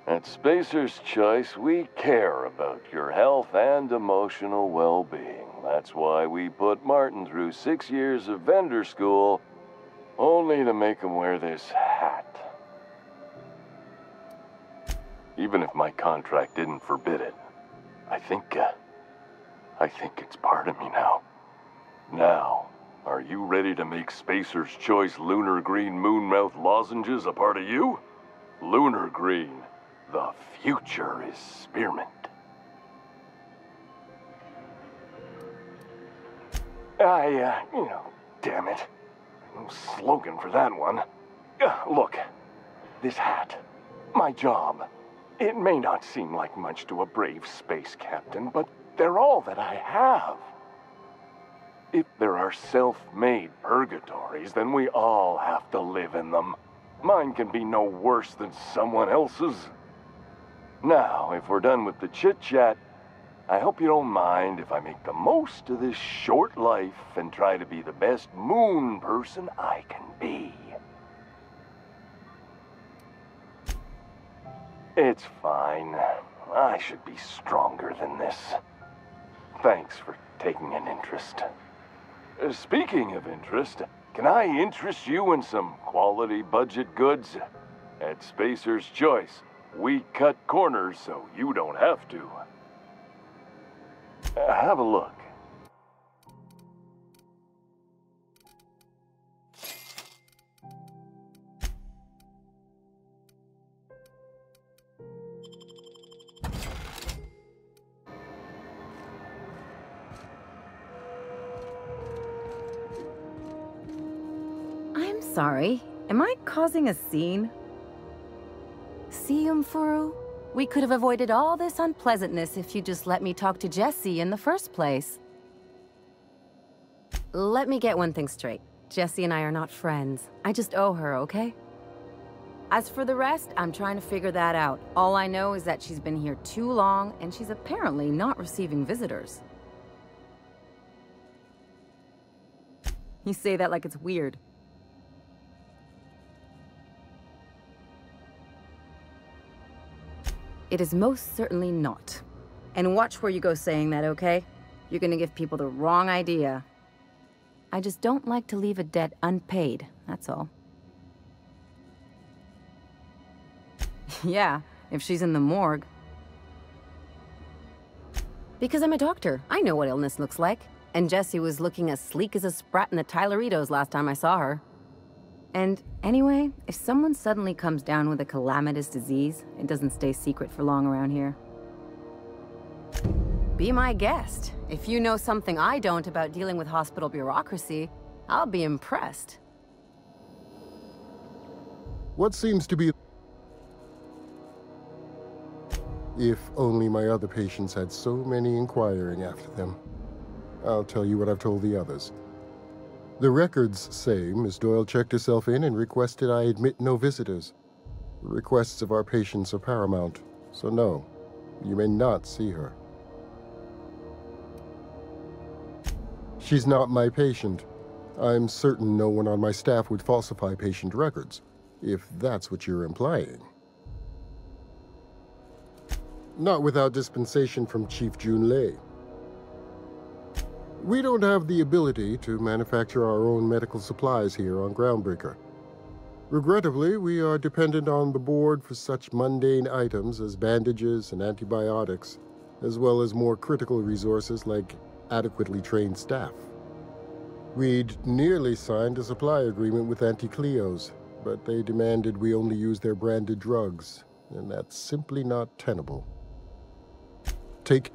At Spacer's Choice, we care about your health and emotional well-being. That's why we put Martin through 6 years of vendor school, only to make him wear this hat. Even if my contract didn't forbid it, I think it's part of me now. Now, are you ready to make Spacer's Choice Lunar Green Moonmouth lozenges a part of you? Lunar Green. The future is spearmint. Damn it. No slogan for that one. Look, this hat, my job. It may not seem like much to a brave space captain, but they're all that I have. If there are self-made purgatories, then we all have to live in them. Mine can be no worse than someone else's. Now, if we're done with the chit-chat, I hope you don't mind if I make the most of this short life and try to be the best moon person I can be. It's fine. I should be stronger than this. Thanks for taking an interest. Speaking of interest, can I interest you in some quality budget goods? At Spacer's Choice, we cut corners so you don't have to. Have a look. I'm sorry. Am I causing a scene? See, Umfuru? We could have avoided all this unpleasantness if you just let me talk to Jessie in the first place. Let me get one thing straight. Jessie and I are not friends. I just owe her, okay? As for the rest, I'm trying to figure that out. All I know is that she's been here too long, and she's apparently not receiving visitors. You say that like it's weird. It is most certainly not. And watch where you go saying that, okay? You're gonna give people the wrong idea. I just don't like to leave a debt unpaid, that's all. Yeah, if she's in the morgue. Because I'm a doctor. I know what illness looks like. And Jessie was looking as sleek as a sprat in the Tyleritos last time I saw her. And anyway, if someone suddenly comes down with a calamitous disease, it doesn't stay secret for long around here. Be my guest. If you know something I don't about dealing with hospital bureaucracy, I'll be impressed. What seems to be... If only my other patients had so many inquiring after them. I'll tell you what I've told the others. The records say Miss Doyle checked herself in and requested I admit no visitors. The requests of our patients are paramount, so no. You may not see her. She's not my patient. I'm certain no one on my staff would falsify patient records, if that's what you're implying. Not without dispensation from Chief Junlei. We don't have the ability to manufacture our own medical supplies here on Groundbreaker. Regrettably, we are dependent on the board for such mundane items as bandages and antibiotics, as well as more critical resources like adequately trained staff. We'd nearly signed a supply agreement with Anti-Cleos, but they demanded we only use their branded drugs, and that's simply not tenable. Take...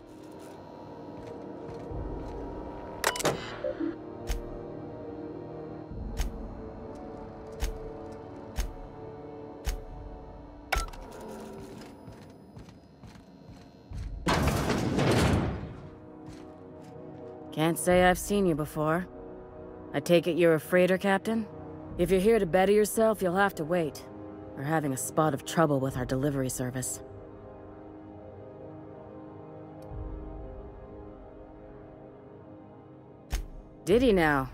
Can't say I've seen you before. I take it you're a freighter captain? If you're here to better yourself, you'll have to wait. We're having a spot of trouble with our delivery service. Did he now?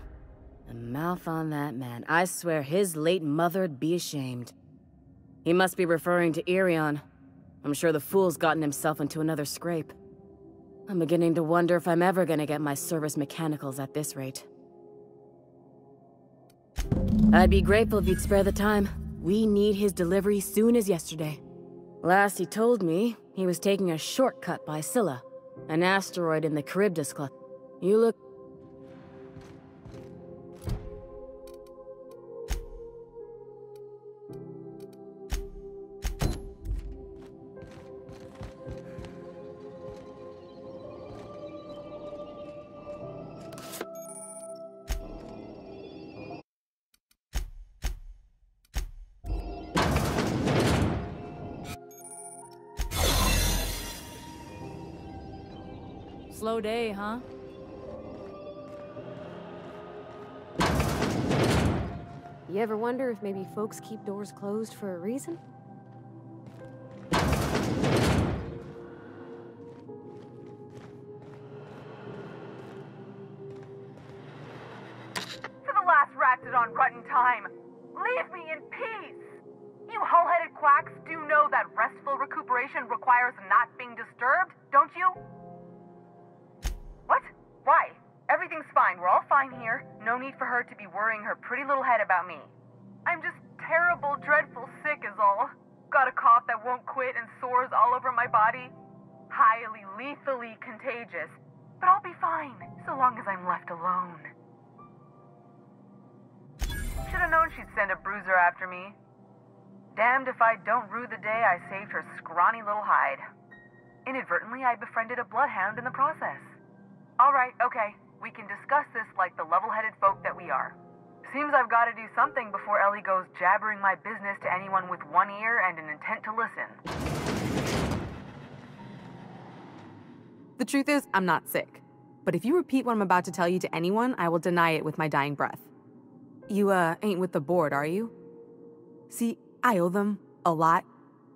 The mouth on that man. I swear his late mother'd be ashamed. He must be referring to Irion. I'm sure the fool's gotten himself into another scrape. I'm beginning to wonder if I'm ever gonna get my service mechanicals at this rate. I'd be grateful if you'd spare the time. We need his delivery soon as yesterday. Last he told me, he was taking a shortcut by Scylla, an asteroid in the Charybdis cluster. You look... Slow day, huh? You ever wonder if maybe folks keep doors closed for a reason? For the last Raptidon rut in time, leave me in peace! You hull-headed quacks do know that restful recuperation requires not being disturbed, don't you? What? Why? Everything's fine. We're all fine here. No need for her to be worrying her pretty little head about me. I'm just terrible, dreadful sick is all. Got a cough that won't quit and sores all over my body. Highly, lethally contagious. But I'll be fine, so long as I'm left alone. Should've known she'd send a bruiser after me. Damned if I don't rue the day I saved her scrawny little hide. Inadvertently, I befriended a bloodhound in the process. Alright, okay. We can discuss this like the level-headed folk that we are. Seems I've got to do something before Ellie goes jabbering my business to anyone with one ear and an intent to listen. The truth is, I'm not sick. But if you repeat what I'm about to tell you to anyone, I will deny it with my dying breath. You, ain't with the board, are you? See, I owe them a lot.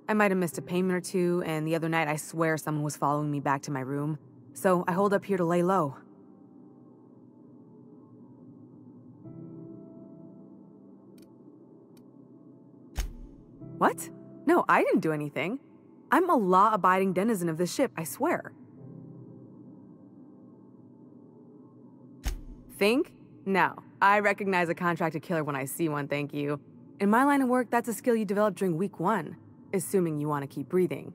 I might have missed a payment or two, and the other night I swear someone was following me back to my room. So I hold up here to lay low. What? No, I didn't do anything. I'm a law-abiding denizen of this ship, I swear. Think? No. I recognize a contracted killer when I see one, thank you. In my line of work, that's a skill you develop during week 1, assuming you want to keep breathing.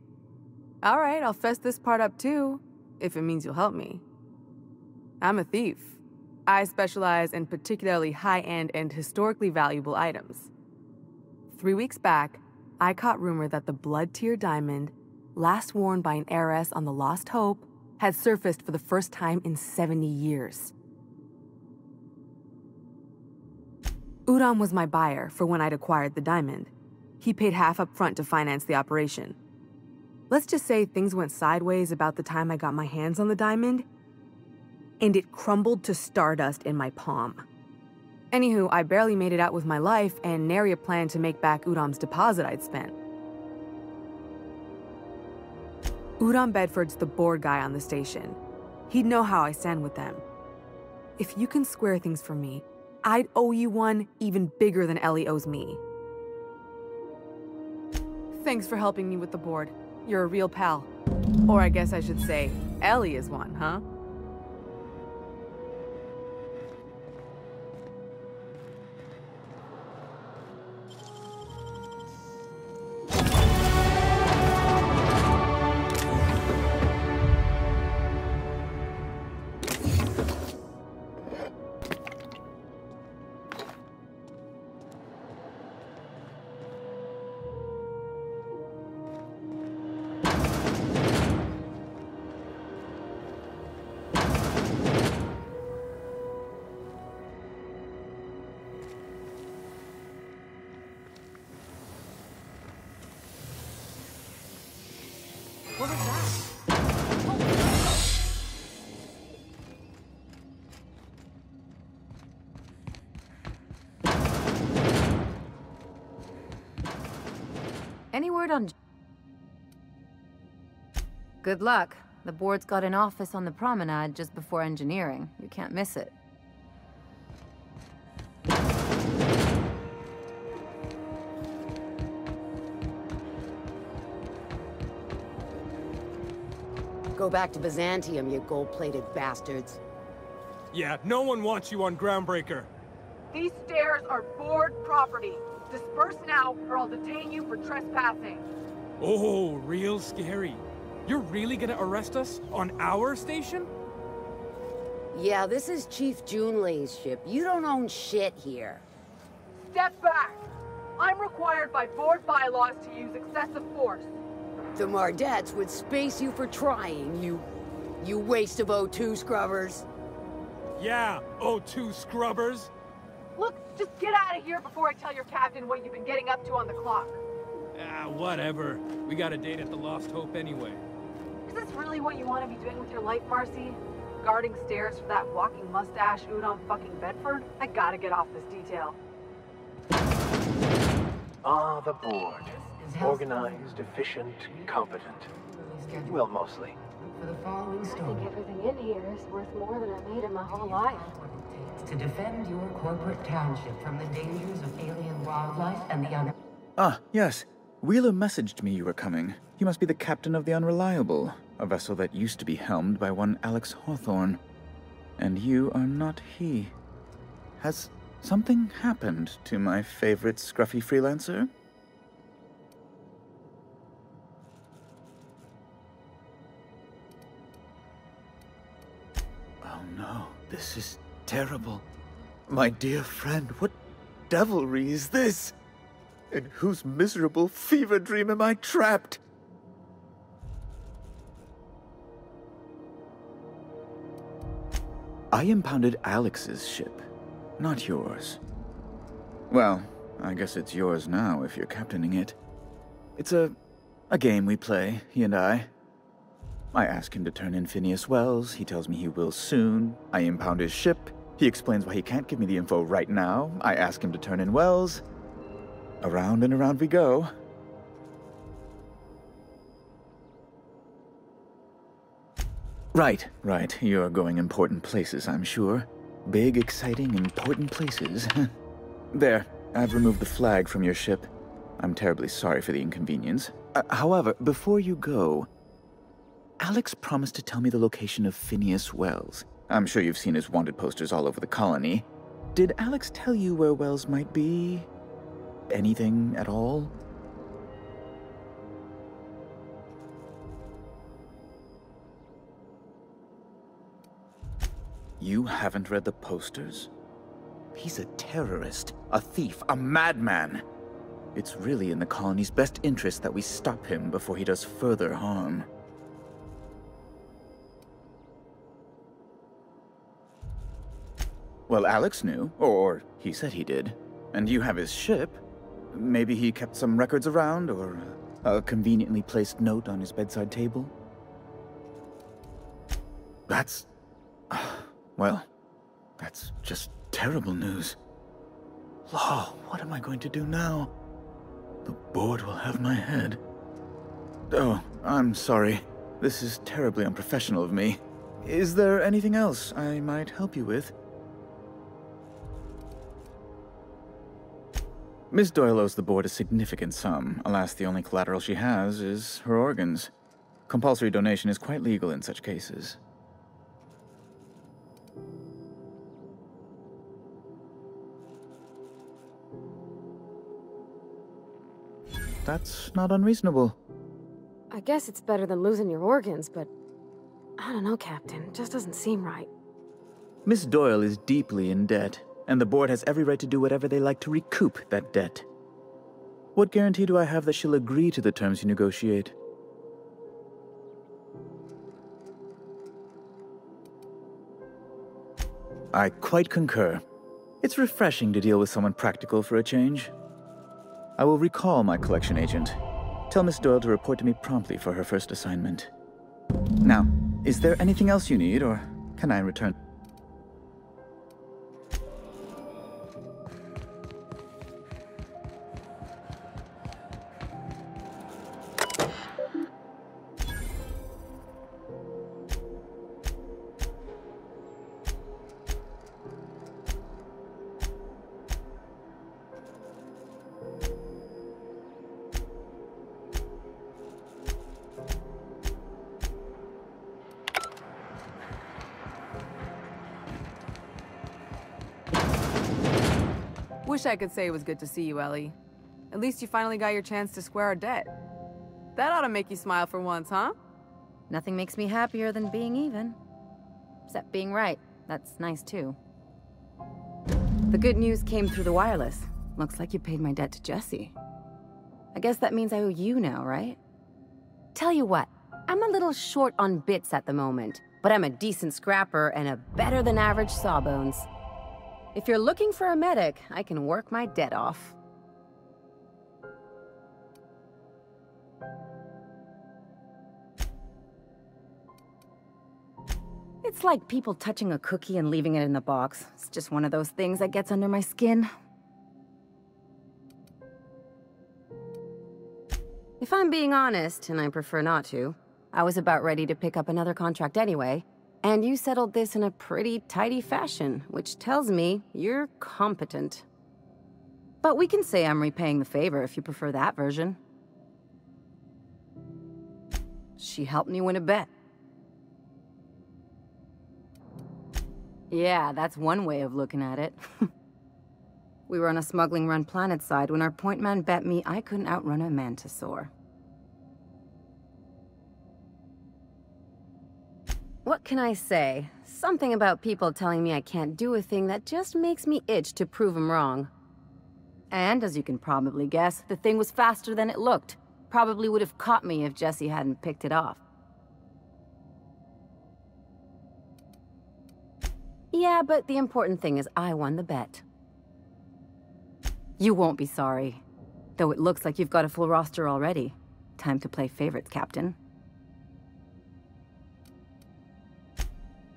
Alright, I'll fess this part up too, if it means you'll help me. I'm a thief. I specialize in particularly high-end and historically valuable items. 3 weeks back, I caught rumor that the blood-tier diamond, last worn by an heiress on the Lost Hope, had surfaced for the first time in 70 years. Udon was my buyer for when I'd acquired the diamond. He paid half up front to finance the operation. Let's just say things went sideways about the time I got my hands on the diamond, and it crumbled to stardust in my palm. Anywho, I barely made it out with my life, and nary a plan to make back Udom's deposit I'd spent. Udon Bedford's the board guy on the station. He'd know how I stand with them. If you can square things for me, I'd owe you one even bigger than Ellie owes me. Thanks for helping me with the board. You're a real pal. Or I guess I should say, Ellie is one, huh? What was that? Any word on... Good luck. The board's got an office on the promenade just before engineering. You can't miss it. Go back to Byzantium, you gold-plated bastards. Yeah, no one wants you on Groundbreaker. These stairs are board property. Disperse now, or I'll detain you for trespassing. Oh, real scary. You're really gonna arrest us on our station? Yeah, this is Chief Junlei's ship. You don't own shit here. Step back. I'm required by board bylaws to use excessive force. The Mardettes would space you for trying, you waste of O2 scrubbers. Yeah, O2 scrubbers. Look, just get out of here before I tell your captain what you've been getting up to on the clock. Ah, whatever. We got a date at the Lost Hope anyway. Is this really what you want to be doing with your life, Marcy? Guarding stairs for that walking mustache Udon fucking Bedford? I gotta get off this detail. Ah, the board. Organized, efficient, competent. Well, mostly. For the following I story. think everything in here is worth more than I made in my whole life. To defend your corporate township from the dangers of alien wildlife and the other. Ah, yes. Wheeler messaged me you were coming. You must be the captain of the Unreliable, a vessel that used to be helmed by one Alex Hawthorne. And you are not he. Has something happened to my favorite scruffy freelancer? Oh no, this is terrible. My dear friend, what devilry is this? In whose miserable fever dream am I trapped? I impounded Alex's ship, not yours. Well, I guess it's yours now if you're captaining it. It's a game we play, he and I. I ask him to turn in Phineas Wells, he tells me he will soon. I impound his ship, he explains why he can't give me the info right now. I ask him to turn in Wells. Around and around we go. Right. You're going important places, I'm sure. Big, exciting, important places. There, I've removed the flag from your ship. I'm terribly sorry for the inconvenience. However, before you go, Alex promised to tell me the location of Phineas Wells. I'm sure you've seen his wanted posters all over the colony. Did Alex tell you where Wells might be? Anything at all? You haven't read the posters? He's a terrorist, a thief, a madman. It's really in the colony's best interest that we stop him before he does further harm. Well, Alex knew, or he said he did. And you have his ship. Maybe he kept some records around, or a conveniently placed note on his bedside table? That's... well, that's just terrible news. Law, what am I going to do now? The board will have my head. Oh, I'm sorry. This is terribly unprofessional of me. Is there anything else I might help you with? Miss Doyle owes the board a significant sum. Alas, the only collateral she has is her organs. Compulsory donation is quite legal in such cases. That's not unreasonable. I guess it's better than losing your organs, but I don't know, Captain. It just doesn't seem right. Miss Doyle is deeply in debt, and the board has every right to do whatever they like to recoup that debt. What guarantee do I have that she'll agree to the terms you negotiate? I quite concur. It's refreshing to deal with someone practical for a change. I will recall my collection agent. Tell Miss Doyle to report to me promptly for her first assignment. Now, is there anything else you need, or can I return? Wish I could say it was good to see you, Ellie. At least you finally got your chance to square our debt. That ought to make you smile for once, huh? Nothing makes me happier than being even. Except being right. That's nice, too. The good news came through the wireless. Looks like you paid my debt to Jesse. I guess that means I owe you now, right? Tell you what, I'm a little short on bits at the moment, but I'm a decent scrapper and a better-than-average sawbones. If you're looking for a medic, I can work my debt off. It's like people touching a cookie and leaving it in the box. It's just one of those things that gets under my skin. If I'm being honest, and I prefer not to, I was about ready to pick up another contract anyway. And you settled this in a pretty tidy fashion, which tells me you're competent. But we can say I'm repaying the favor if you prefer that version. She helped me win a bet. Yeah, that's one way of looking at it. We were on a smuggling run planetside when our point man bet me I couldn't outrun a mantisaur. What can I say? Something about people telling me I can't do a thing that just makes me itch to prove them wrong. And, as you can probably guess, the thing was faster than it looked. Probably would have caught me if Jesse hadn't picked it off. Yeah, but the important thing is I won the bet. You won't be sorry. Though it looks like you've got a full roster already. Time to play favorites, Captain.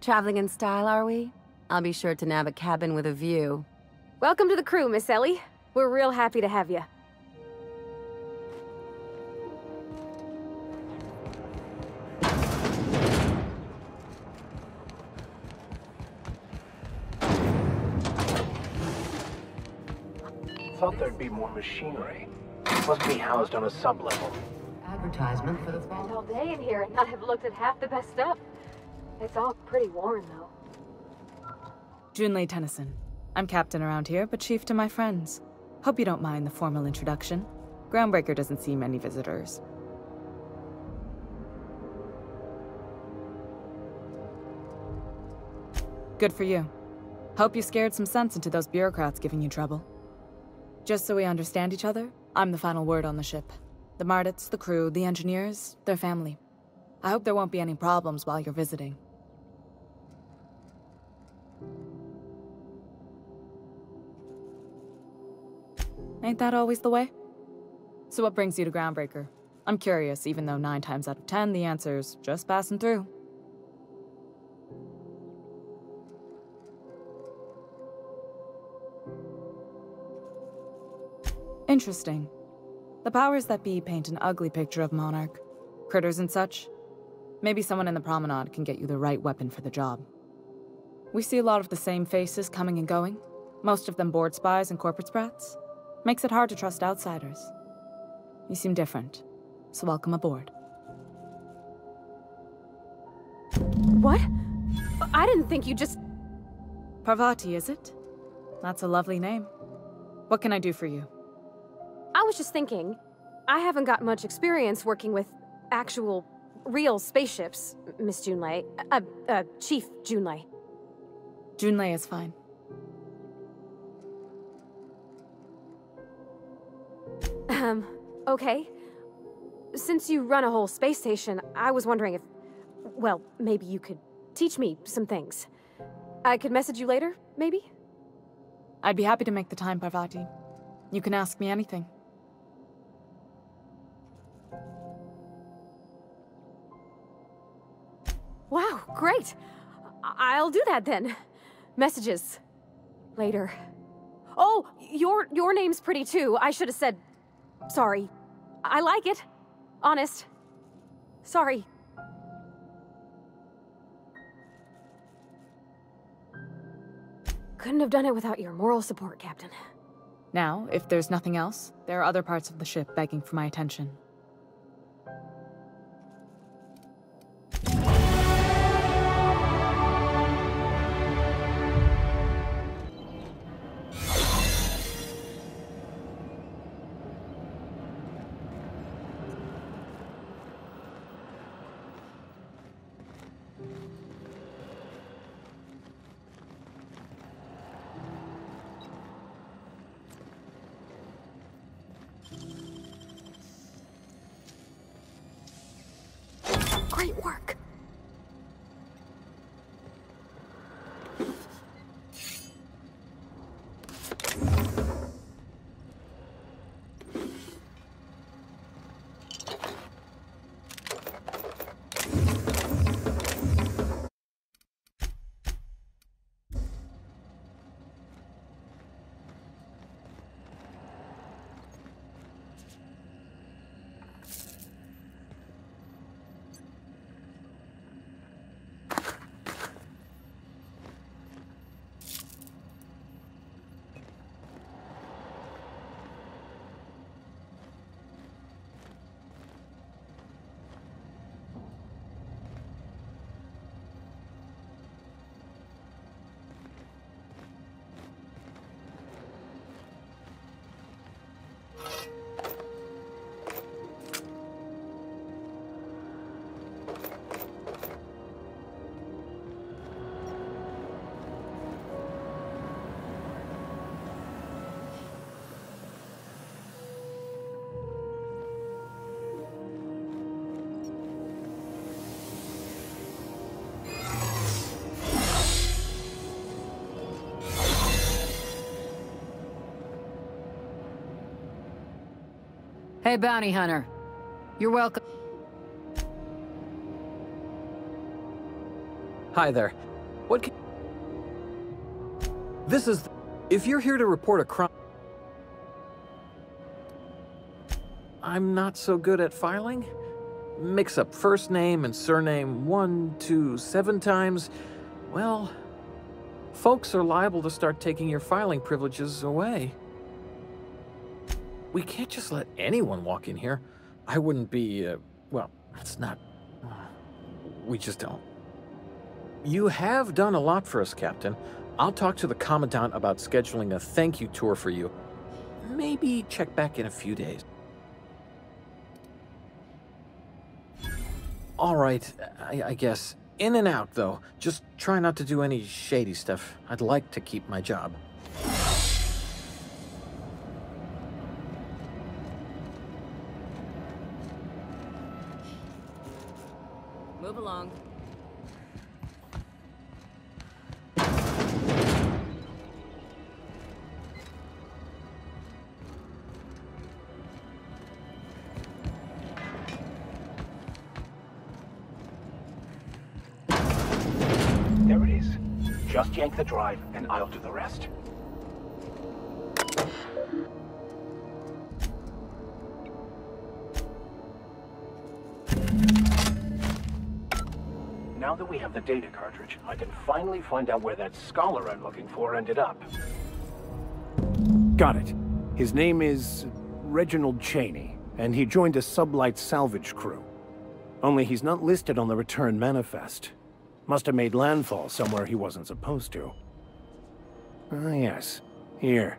Traveling in style, are we? I'll be sure to nab a cabin with a view. Welcome to the crew, Miss Ellie. We're real happy to have you. Thought there'd be more machinery. Must be housed on a sub-level. Advertisement for the Spent all day in here and not have looked at half the best stuff. It's all pretty worn, though. Junlei Tennyson. I'm captain around here, but chief to my friends. Hope you don't mind the formal introduction. Groundbreaker doesn't see many visitors. Good for you. Hope you scared some sense into those bureaucrats giving you trouble. Just so we understand each other, I'm the final word on the ship. The Mardits, the crew, the engineers, their family. I hope there won't be any problems while you're visiting. Ain't that always the way? So what brings you to Groundbreaker? I'm curious, even though 9 times out of 10 the answer's just passing through. Interesting. The powers that be paint an ugly picture of Monarch. Critters and such. Maybe someone in the promenade can get you the right weapon for the job. We see a lot of the same faces coming and going, most of them board spies and corporate sprats. Makes it hard to trust outsiders. You seem different, so welcome aboard. What? I didn't think you just... Parvati, is it? That's a lovely name. What can I do for you? I was just thinking, I haven't got much experience working with actual, real spaceships, Miss Junlei. Chief Junlei. Junlei is fine. Okay. Since you run a whole space station, I was wondering if... Well, maybe you could teach me some things. I could message you later, maybe? I'd be happy to make the time, Parvati. You can ask me anything. Wow, great! I'll do that then. Messages. Later. Oh, your name's pretty too. I should have said... Sorry. I like it. Honest. Sorry. Couldn't have done it without your moral support, Captain. Now, if there's nothing else, there are other parts of the ship begging for my attention. Great work. Hey, bounty hunter. You're welcome. Hi there. What can... This is... If you're here to report a crime... I'm not so good at filing. Mix up first name and surname 1, 2, 7 times. Well, folks are liable to start taking your filing privileges away. We can't just let anyone walk in here. I wouldn't be, well, it's not... We just don't. You have done a lot for us, Captain. I'll talk to the Commandant about scheduling a thank you tour for you. Maybe check back in a few days. All right, I guess. In and out, though. Just try not to do any shady stuff. I'd like to keep my job. Move along. There it is. Just yank the drive, and I'll do the rest. Now that we have the data cartridge, I can finally find out where that scholar I'm looking for ended up. Got it. His name is Reginald Cheney, and he joined a sublight salvage crew. Only he's not listed on the return manifest. Must have made landfall somewhere he wasn't supposed to. Ah, yes. Here.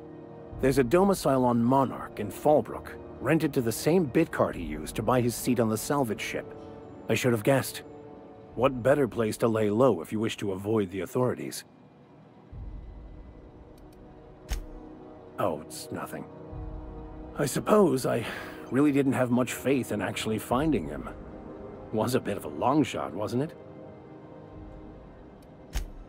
There's a domicile on Monarch in Fallbrook, rented to the same bit card he used to buy his seat on the salvage ship. I should have guessed. What better place to lay low if you wish to avoid the authorities? Oh, it's nothing. I suppose I really didn't have much faith in actually finding him. Was a bit of a long shot, wasn't it?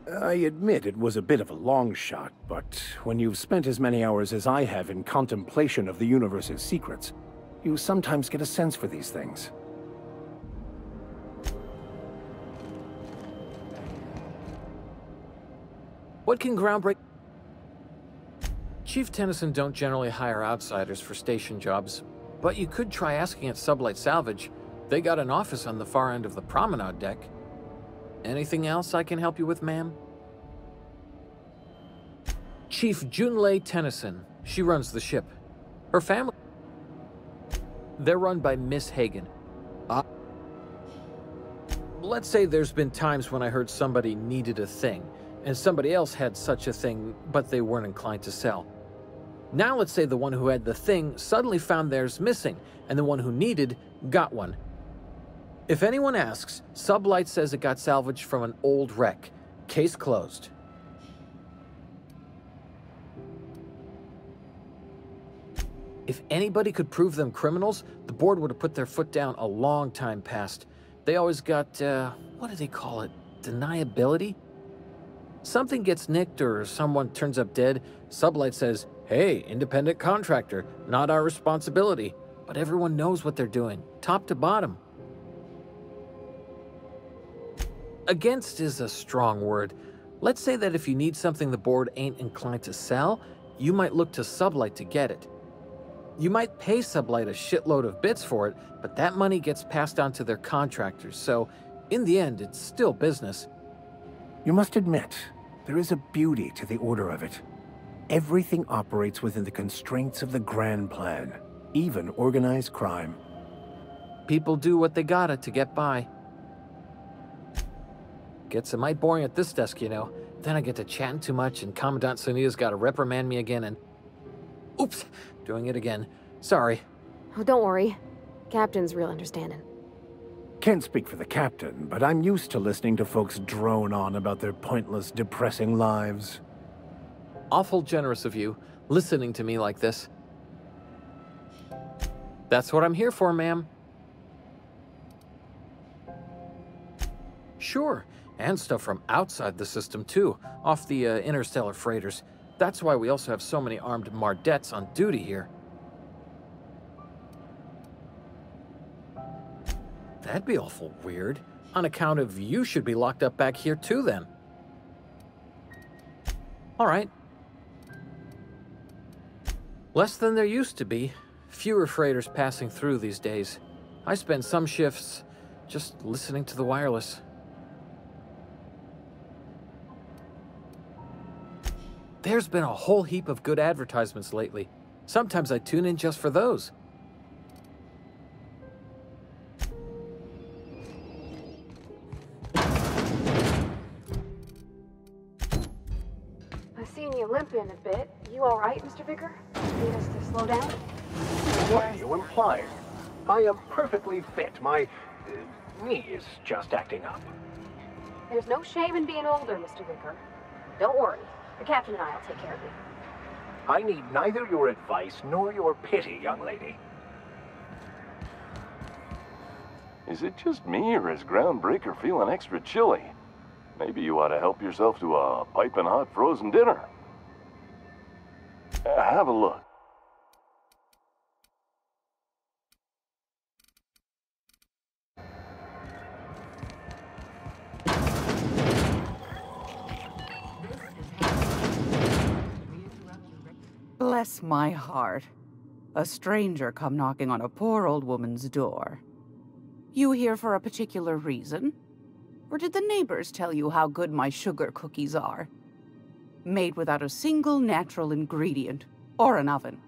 I admit it was a bit of a long shot, but when you've spent as many hours as I have in contemplation of the universe's secrets, you sometimes get a sense for these things. What can Groundbreak... Chief Tennyson don't generally hire outsiders for station jobs, but you could try asking at Sublight Salvage. They got an office on the far end of the promenade deck. Anything else I can help you with, ma'am? Chief Junlei Tennyson. She runs the ship. Her family... They're run by Miss Hagen. Let's say there's been times when I heard somebody needed a thing, and somebody else had such a thing, but they weren't inclined to sell. Now let's say the one who had the thing suddenly found theirs missing, and the one who needed got one. If anyone asks, Sublight says it got salvaged from an old wreck. Case closed. If anybody could prove them criminals, the board would have put their foot down a long time past. They always got, what do they call it? Deniability? Something gets nicked or someone turns up dead, Sublight says, hey, independent contractor, not our responsibility. But everyone knows what they're doing, top to bottom. Against is a strong word. Let's say that if you need something the board ain't inclined to sell, you might look to Sublight to get it. You might pay Sublight a shitload of bits for it, but that money gets passed on to their contractors, so in the end, it's still business. You must admit, there is a beauty to the order of it. Everything operates within the constraints of the grand plan, even organized crime. People do what they gotta to get by. Gets a mite boring at this desk, you know. Then I get to chatting too much and Commandant Sonia's gotta reprimand me again and... Oops! Doing it again. Sorry. Oh, don't worry. Captain's real understanding. Can't speak for the captain, but I'm used to listening to folks drone on about their pointless, depressing lives. Awful generous of you, listening to me like this. That's what I'm here for, ma'am. Sure, and stuff from outside the system, too, off the interstellar freighters. That's why we also have so many armed Mardettes on duty here. That'd be awful weird. On account of you should be locked up back here, too, then. All right. Less than there used to be. Fewer freighters passing through these days. I spend some shifts just listening to the wireless. There's been a whole heap of good advertisements lately. Sometimes I tune in just for those. I've seen you limping a bit. You all right, Mr. Vicker? Need us to slow down? What are you implying? I am perfectly fit. My knee is just acting up. There's no shame in being older, Mr. Vicker. Don't worry. The captain and I will take care of you. I need neither your advice nor your pity, young lady. Is it just me, or is Groundbreaker feeling extra chilly? Maybe you ought to help yourself to a piping hot frozen dinner. Have a look. Bless my heart. A stranger come knocking on a poor old woman's door. You here for a particular reason? Or did the neighbors tell you how good my sugar cookies are? Made without a single natural ingredient, or an oven.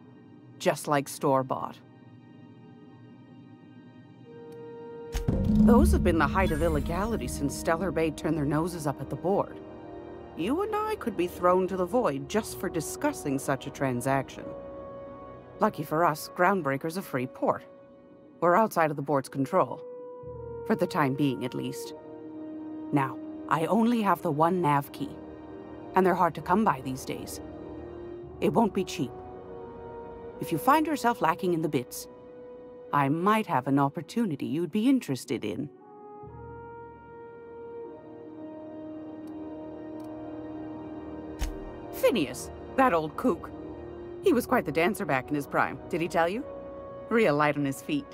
Just like store-bought. Those have been the height of illegality since Stellar Bay turned their noses up at the board. You and I could be thrown to the void just for discussing such a transaction. Lucky for us, Groundbreaker's a free port. We're outside of the board's control. For the time being, at least. Now, I only have the one nav key. And they're hard to come by these days. It won't be cheap. If you find yourself lacking in the bits, I might have an opportunity you'd be interested in. Phineas, that old kook. He was quite the dancer back in his prime, did he tell you? Real light on his feet.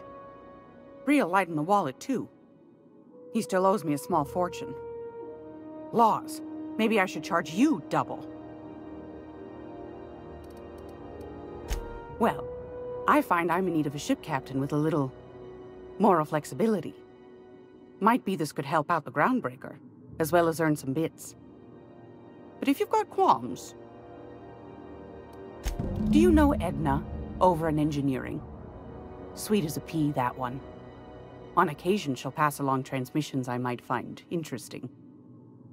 Real light in the wallet, too. He still owes me a small fortune. Laws. Maybe I should charge you double. Well, I find I'm in need of a ship captain with a little moral flexibility. Might be this could help out the Groundbreaker, as well as earn some bits. But if you've got qualms... Do you know Edna, over in engineering? Sweet as a pea, that one. On occasion, she'll pass along transmissions I might find interesting.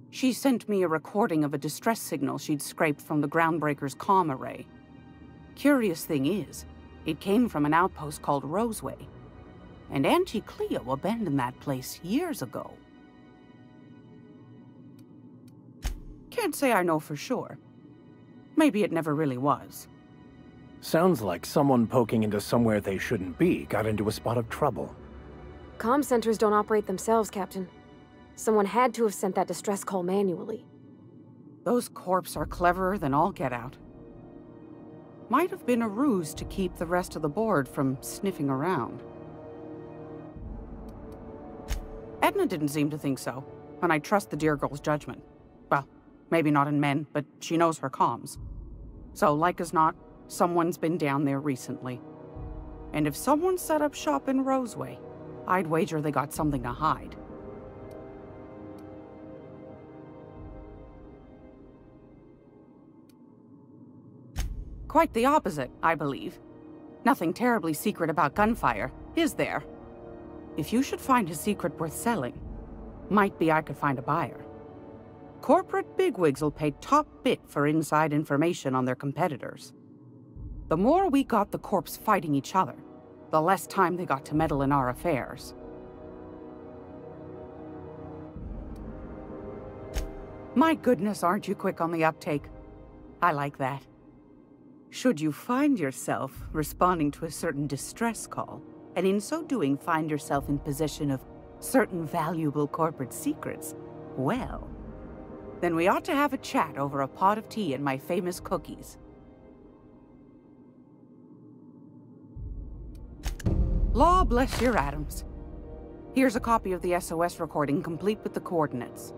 She sent me a recording of a distress signal she'd scraped from the Groundbreaker's comm array. Curious thing is, it came from an outpost called Roseway. And Auntie Cleo abandoned that place years ago. Can't say I know for sure. Maybe it never really was. Sounds like someone poking into somewhere they shouldn't be got into a spot of trouble. Comm centers don't operate themselves, Captain. Someone had to have sent that distress call manually. Those corps are cleverer than all get out. Might have been a ruse to keep the rest of the board from sniffing around. Edna didn't seem to think so, and I trust the dear girl's judgment. Well, maybe not in men, but she knows her comms. So, like as not, someone's been down there recently. And if someone set up shop in Roseway, I'd wager they got something to hide. Quite the opposite, I believe. Nothing terribly secret about gunfire, is there? If you should find a secret worth selling, might be I could find a buyer. Corporate bigwigs will pay top bit for inside information on their competitors. The more we got the corps fighting each other, the less time they got to meddle in our affairs. My goodness, aren't you quick on the uptake? I like that. Should you find yourself responding to a certain distress call, and in so doing find yourself in possession of certain valuable corporate secrets, well, then we ought to have a chat over a pot of tea and my famous cookies. Law bless your atoms. Here's a copy of the SOS recording complete with the coordinates.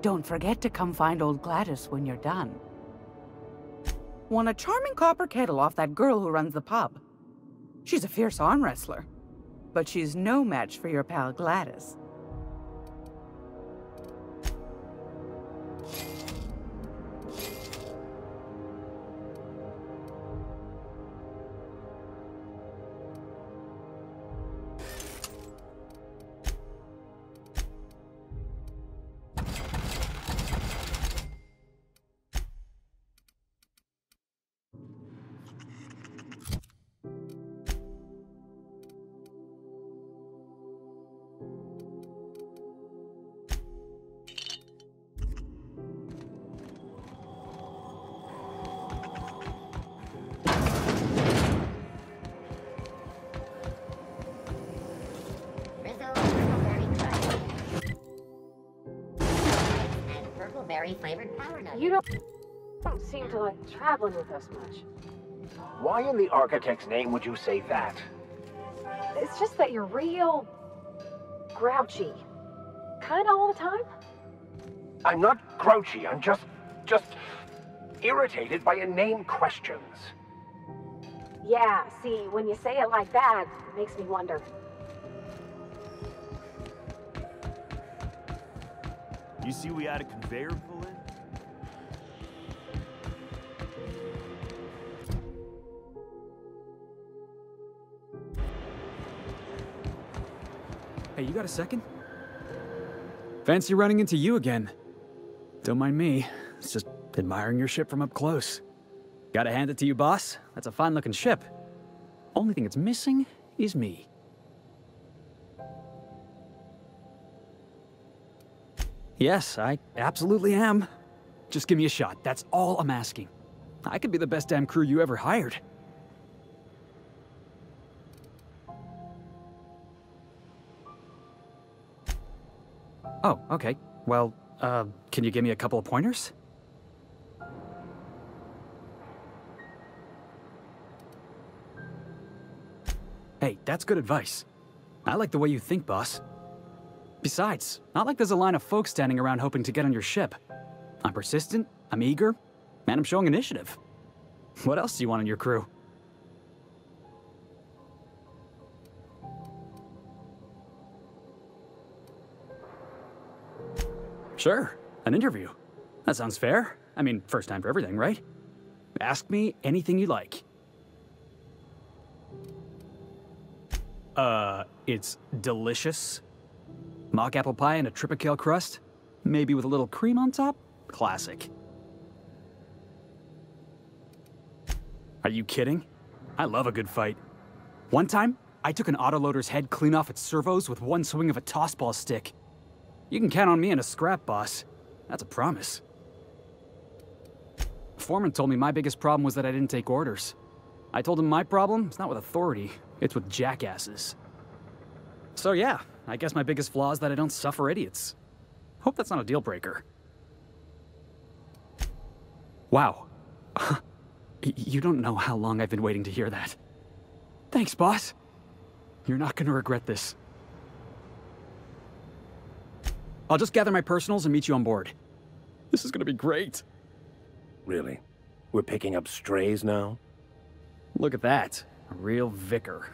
Don't forget to come find old Gladys when you're done. Won a charming copper kettle off that girl who runs the pub. She's a fierce arm wrestler, but she's no match for your pal Gladys. Flavored power nugget. You don't seem to like traveling with us much. Why in the architect's name would you say that? It's just that you're real grouchy. Kinda all the time. I'm not grouchy, I'm just irritated by inane questions. Yeah, see, when you say it like that, it makes me wonder. You see we had a conveyor pull in? Hey, you got a second? Fancy running into you again. Don't mind me. It's just admiring your ship from up close. Gotta hand it to you, boss. That's a fine-looking ship. Only thing it's missing is me. Yes, I absolutely am. Just give me a shot. That's all I'm asking. I could be the best damn crew you ever hired. Oh, okay. Well, can you give me a couple of pointers? Hey, that's good advice. I like the way you think, boss. Besides, not like there's a line of folks standing around hoping to get on your ship. I'm persistent, I'm eager, and I'm showing initiative. What else do you want in your crew? Sure, an interview. That sounds fair. I mean, first time for everything, right? Ask me anything you like. It's delicious. Mock apple pie and a tripicale crust? Maybe with a little cream on top? Classic. Are you kidding? I love a good fight. One time, I took an autoloader's head clean off its servos with one swing of a tossball stick. You can count on me in a scrap, boss. That's a promise. Foreman told me my biggest problem was that I didn't take orders. I told him my problem is not with authority, it's with jackasses. So yeah, I guess my biggest flaw is that I don't suffer idiots. Hope that's not a deal breaker. Wow. You don't know how long I've been waiting to hear that. Thanks, boss. You're not gonna regret this. I'll just gather my personals and meet you on board. This is gonna be great. Really? We're picking up strays now? Look at that. A real vicar.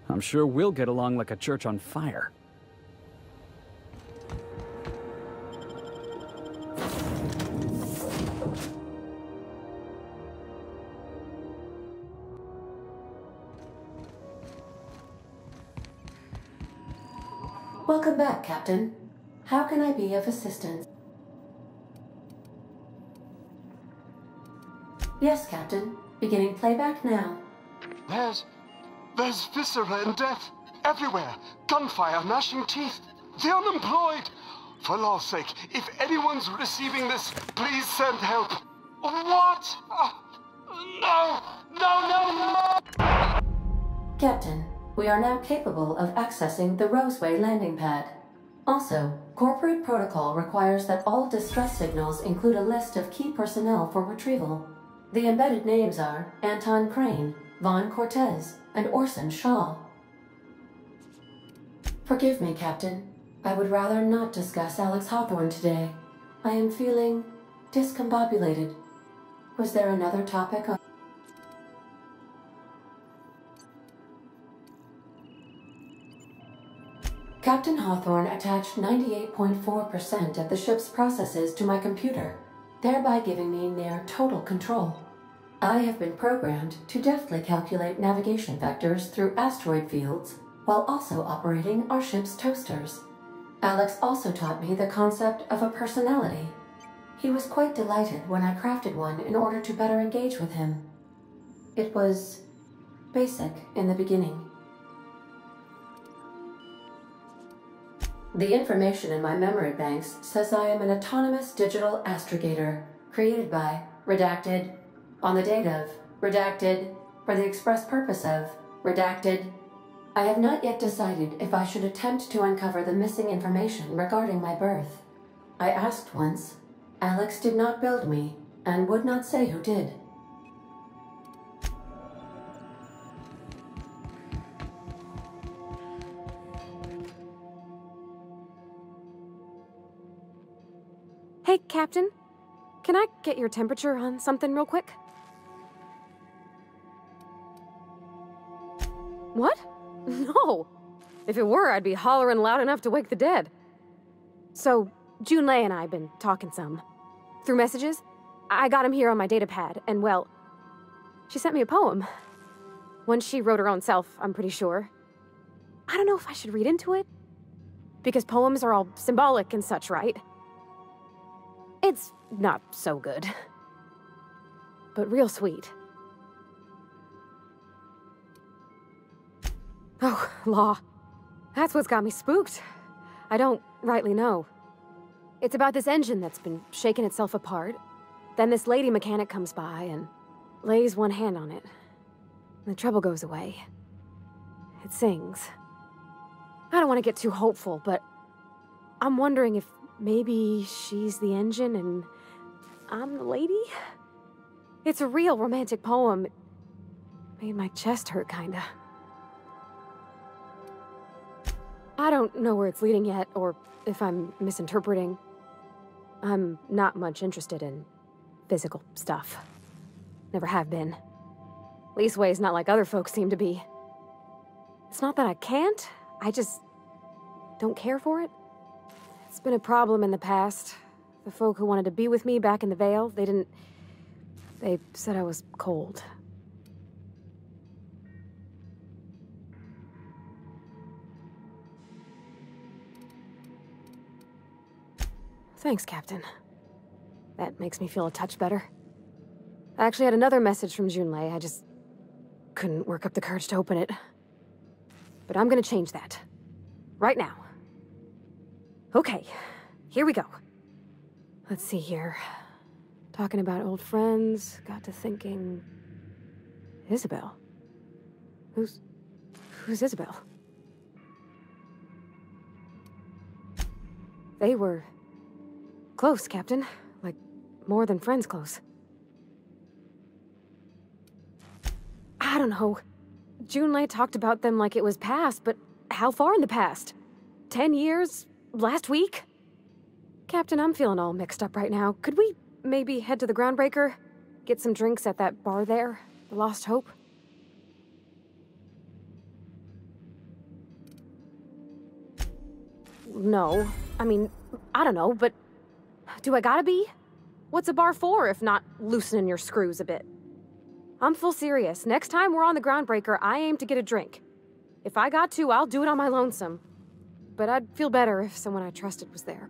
I'm sure we'll get along like a church on fire. Welcome back, Captain. How can I be of assistance? Yes, Captain. Beginning playback now. There's viscera and death everywhere. Gunfire, gnashing teeth. The unemployed. For law's sake, if anyone's receiving this, please send help. What? No! Captain, we are now capable of accessing the Roseway landing pad. Also, corporate protocol requires that all distress signals include a list of key personnel for retrieval. The embedded names are Anton Crane, Vaughn Cortez, and Orson Shaw. Forgive me, Captain. I would rather not discuss Alex Hawthorne today. I am feeling discombobulated. Was there another topic on... Captain Hawthorne attached 98.4% of the ship's processes to my computer, thereby giving me near total control. I have been programmed to deftly calculate navigation vectors through asteroid fields, while also operating our ship's toasters. Alex also taught me the concept of a personality. He was quite delighted when I crafted one in order to better engage with him. It was basic in the beginning. The information in my memory banks says I am an autonomous digital astrogator, created by, redacted, on the date of, redacted, for the express purpose of, redacted. I have not yet decided if I should attempt to uncover the missing information regarding my birth. I asked once. Alex did not build me, and would not say who did. Hey, Captain. Can I get your temperature on something real quick? What? No. If it were, I'd be hollering loud enough to wake the dead. So, Junlei and I have been talking some. Through messages. I got him here on my datapad, and well, she sent me a poem. One she wrote her own self, I'm pretty sure. I don't know if I should read into it. Because poems are all symbolic and such, right? It's not so good. But real sweet. Oh, law. That's what's got me spooked. I don't rightly know. It's about this engine that's been shaking itself apart. Then this lady mechanic comes by and lays one hand on it. And the trouble goes away. It sings. I don't want to get too hopeful, but I'm wondering if maybe she's the engine and I'm the lady? It's a real romantic poem. It made my chest hurt, kinda. I don't know where it's leading yet, or if I'm misinterpreting. I'm not much interested in physical stuff. Never have been. Leastways, not like other folks seem to be. It's not that I can't, I just don't care for it. It's been a problem in the past. The folk who wanted to be with me back in the Vale, they said I was cold. Thanks, Captain. That makes me feel a touch better. I actually had another message from Junlei. I just couldn't work up the courage to open it. But I'm gonna change that. Right now. Okay, here we go. Let's see here. Talking about old friends, got to thinking... Isabel? Who's Isabel? They were... close, Captain. Like, more than friends close. I don't know. Junlei talked about them like it was past, but how far in the past? 10 years? Last week? Captain, I'm feeling all mixed up right now. Could we maybe head to the Groundbreaker? Get some drinks at that bar there? The Lost Hope? No. I mean, I don't know, but... do I gotta be? What's a bar for if not loosening your screws a bit? I'm full serious. Next time we're on the Groundbreaker, I aim to get a drink. If I got to, I'll do it on my lonesome. But I'd feel better if someone I trusted was there.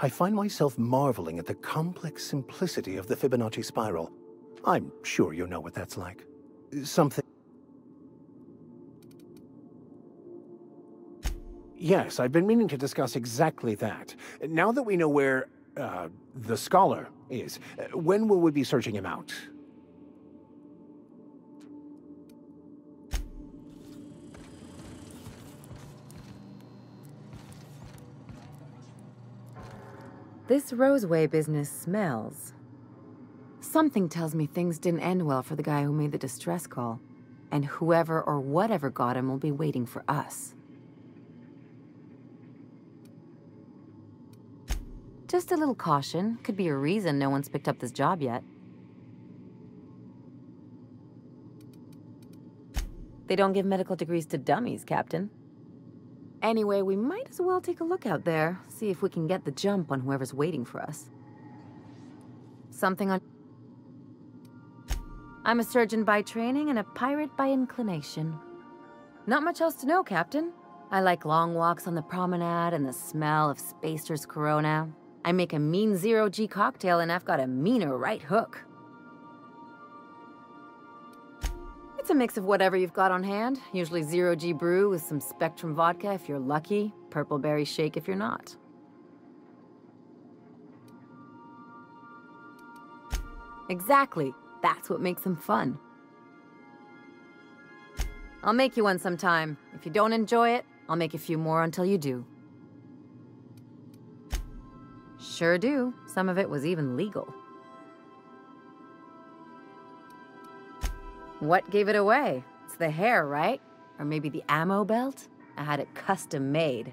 I find myself marveling at the complex simplicity of the Fibonacci spiral. I'm sure you know what that's like. Something... Yes, I've been meaning to discuss exactly that. Now that we know where, the Scholar is, when will we be searching him out? This Roseway business smells. Something tells me things didn't end well for the guy who made the distress call. And whoever or whatever got him will be waiting for us. Just a little caution. Could be a reason no one's picked up this job yet. They don't give medical degrees to dummies, Captain. Anyway, we might as well take a look out there, see if we can get the jump on whoever's waiting for us. Something on... I'm a surgeon by training and a pirate by inclination. Not much else to know, Captain. I like long walks on the promenade and the smell of Spacer's Corona. I make a mean zero-G cocktail and I've got a meaner right hook. It's a mix of whatever you've got on hand. Usually zero-G brew with some Spectrum vodka if you're lucky, purple berry shake if you're not. Exactly. That's what makes them fun. I'll make you one sometime. If you don't enjoy it, I'll make a few more until you do. Sure do. Some of it was even legal. What gave it away? It's the hair, right? Or maybe the ammo belt? I had it custom made.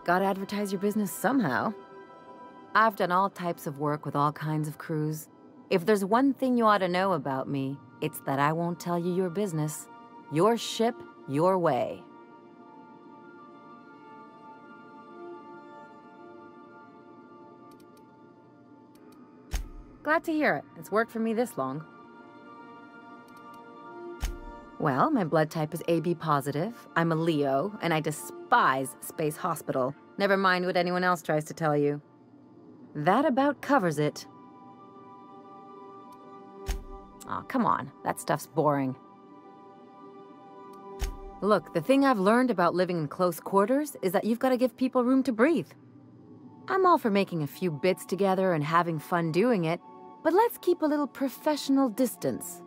Gotta advertise your business somehow. I've done all types of work with all kinds of crews. If there's one thing you ought to know about me, it's that I won't tell you your business. Your ship, your way. Glad to hear it. It's worked for me this long. Well, my blood type is AB positive. I'm a Leo, and I despise Space Hospital. Never mind what anyone else tries to tell you. That about covers it. Aw, come on. That stuff's boring. Look, the thing I've learned about living in close quarters is that you've got to give people room to breathe. I'm all for making a few bits together and having fun doing it, but let's keep a little professional distance.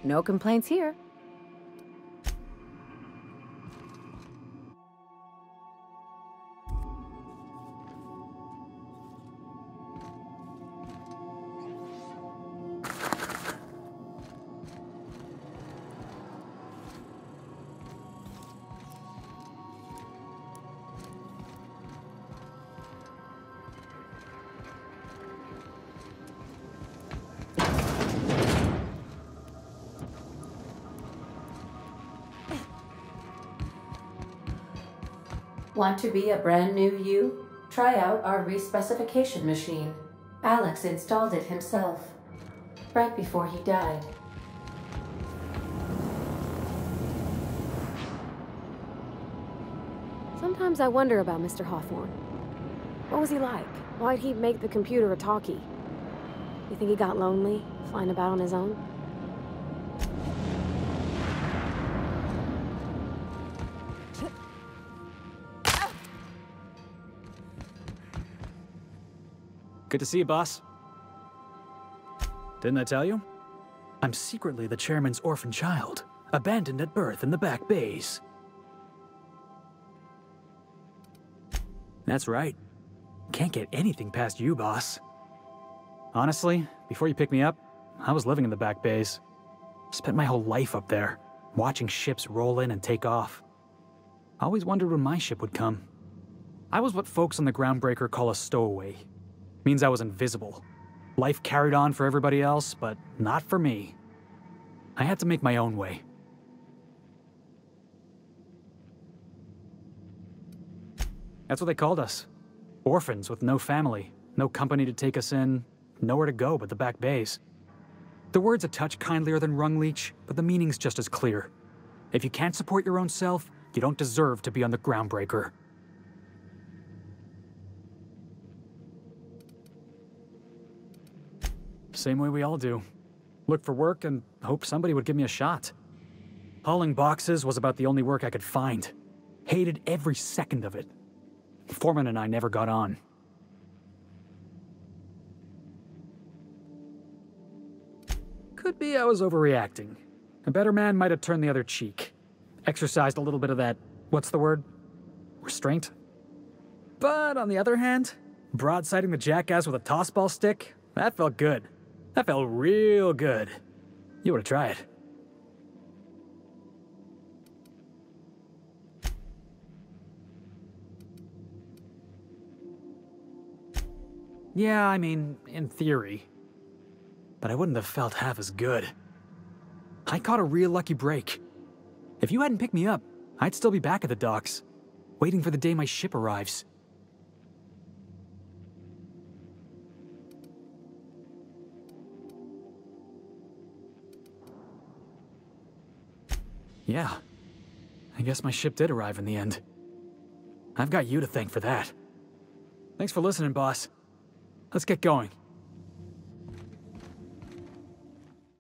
No complaints here. Want to be a brand new you? Try out our respecification machine. Alex installed it himself, right before he died. Sometimes I wonder about Mr. Hawthorne. What was he like? Why'd he make the computer a talkie? You think he got lonely, flying about on his own? Good to see you, boss. Didn't I tell you? I'm secretly the chairman's orphan child, abandoned at birth in the back bays. That's right. Can't get anything past you, boss. Honestly, before you picked me up, I was living in the back bays. Spent my whole life up there, watching ships roll in and take off. I always wondered when my ship would come. I was what folks on the Groundbreaker call a stowaway. Means I was invisible. Life carried on for everybody else, but not for me. I had to make my own way. That's what they called us. Orphans with no family, no company to take us in, nowhere to go but the back bays. The word's a touch kindlier than Rungleech, but the meaning's just as clear. If you can't support your own self, you don't deserve to be on the Groundbreaker. Same way we all do. Look for work and hope somebody would give me a shot. Hauling boxes was about the only work I could find. Hated every second of it. Foreman and I never got on. Could be I was overreacting. A better man might have turned the other cheek. Exercised a little bit of that, what's the word? Restraint? But on the other hand, broadsiding the jackass with a tossball stick, that felt good. That felt real good. You ought to try it. Yeah, I mean, in theory. But I wouldn't have felt half as good. I caught a real lucky break. If you hadn't picked me up, I'd still be back at the docks, waiting for the day my ship arrives. Yeah. I guess my ship did arrive in the end. I've got you to thank for that. Thanks for listening, boss. Let's get going.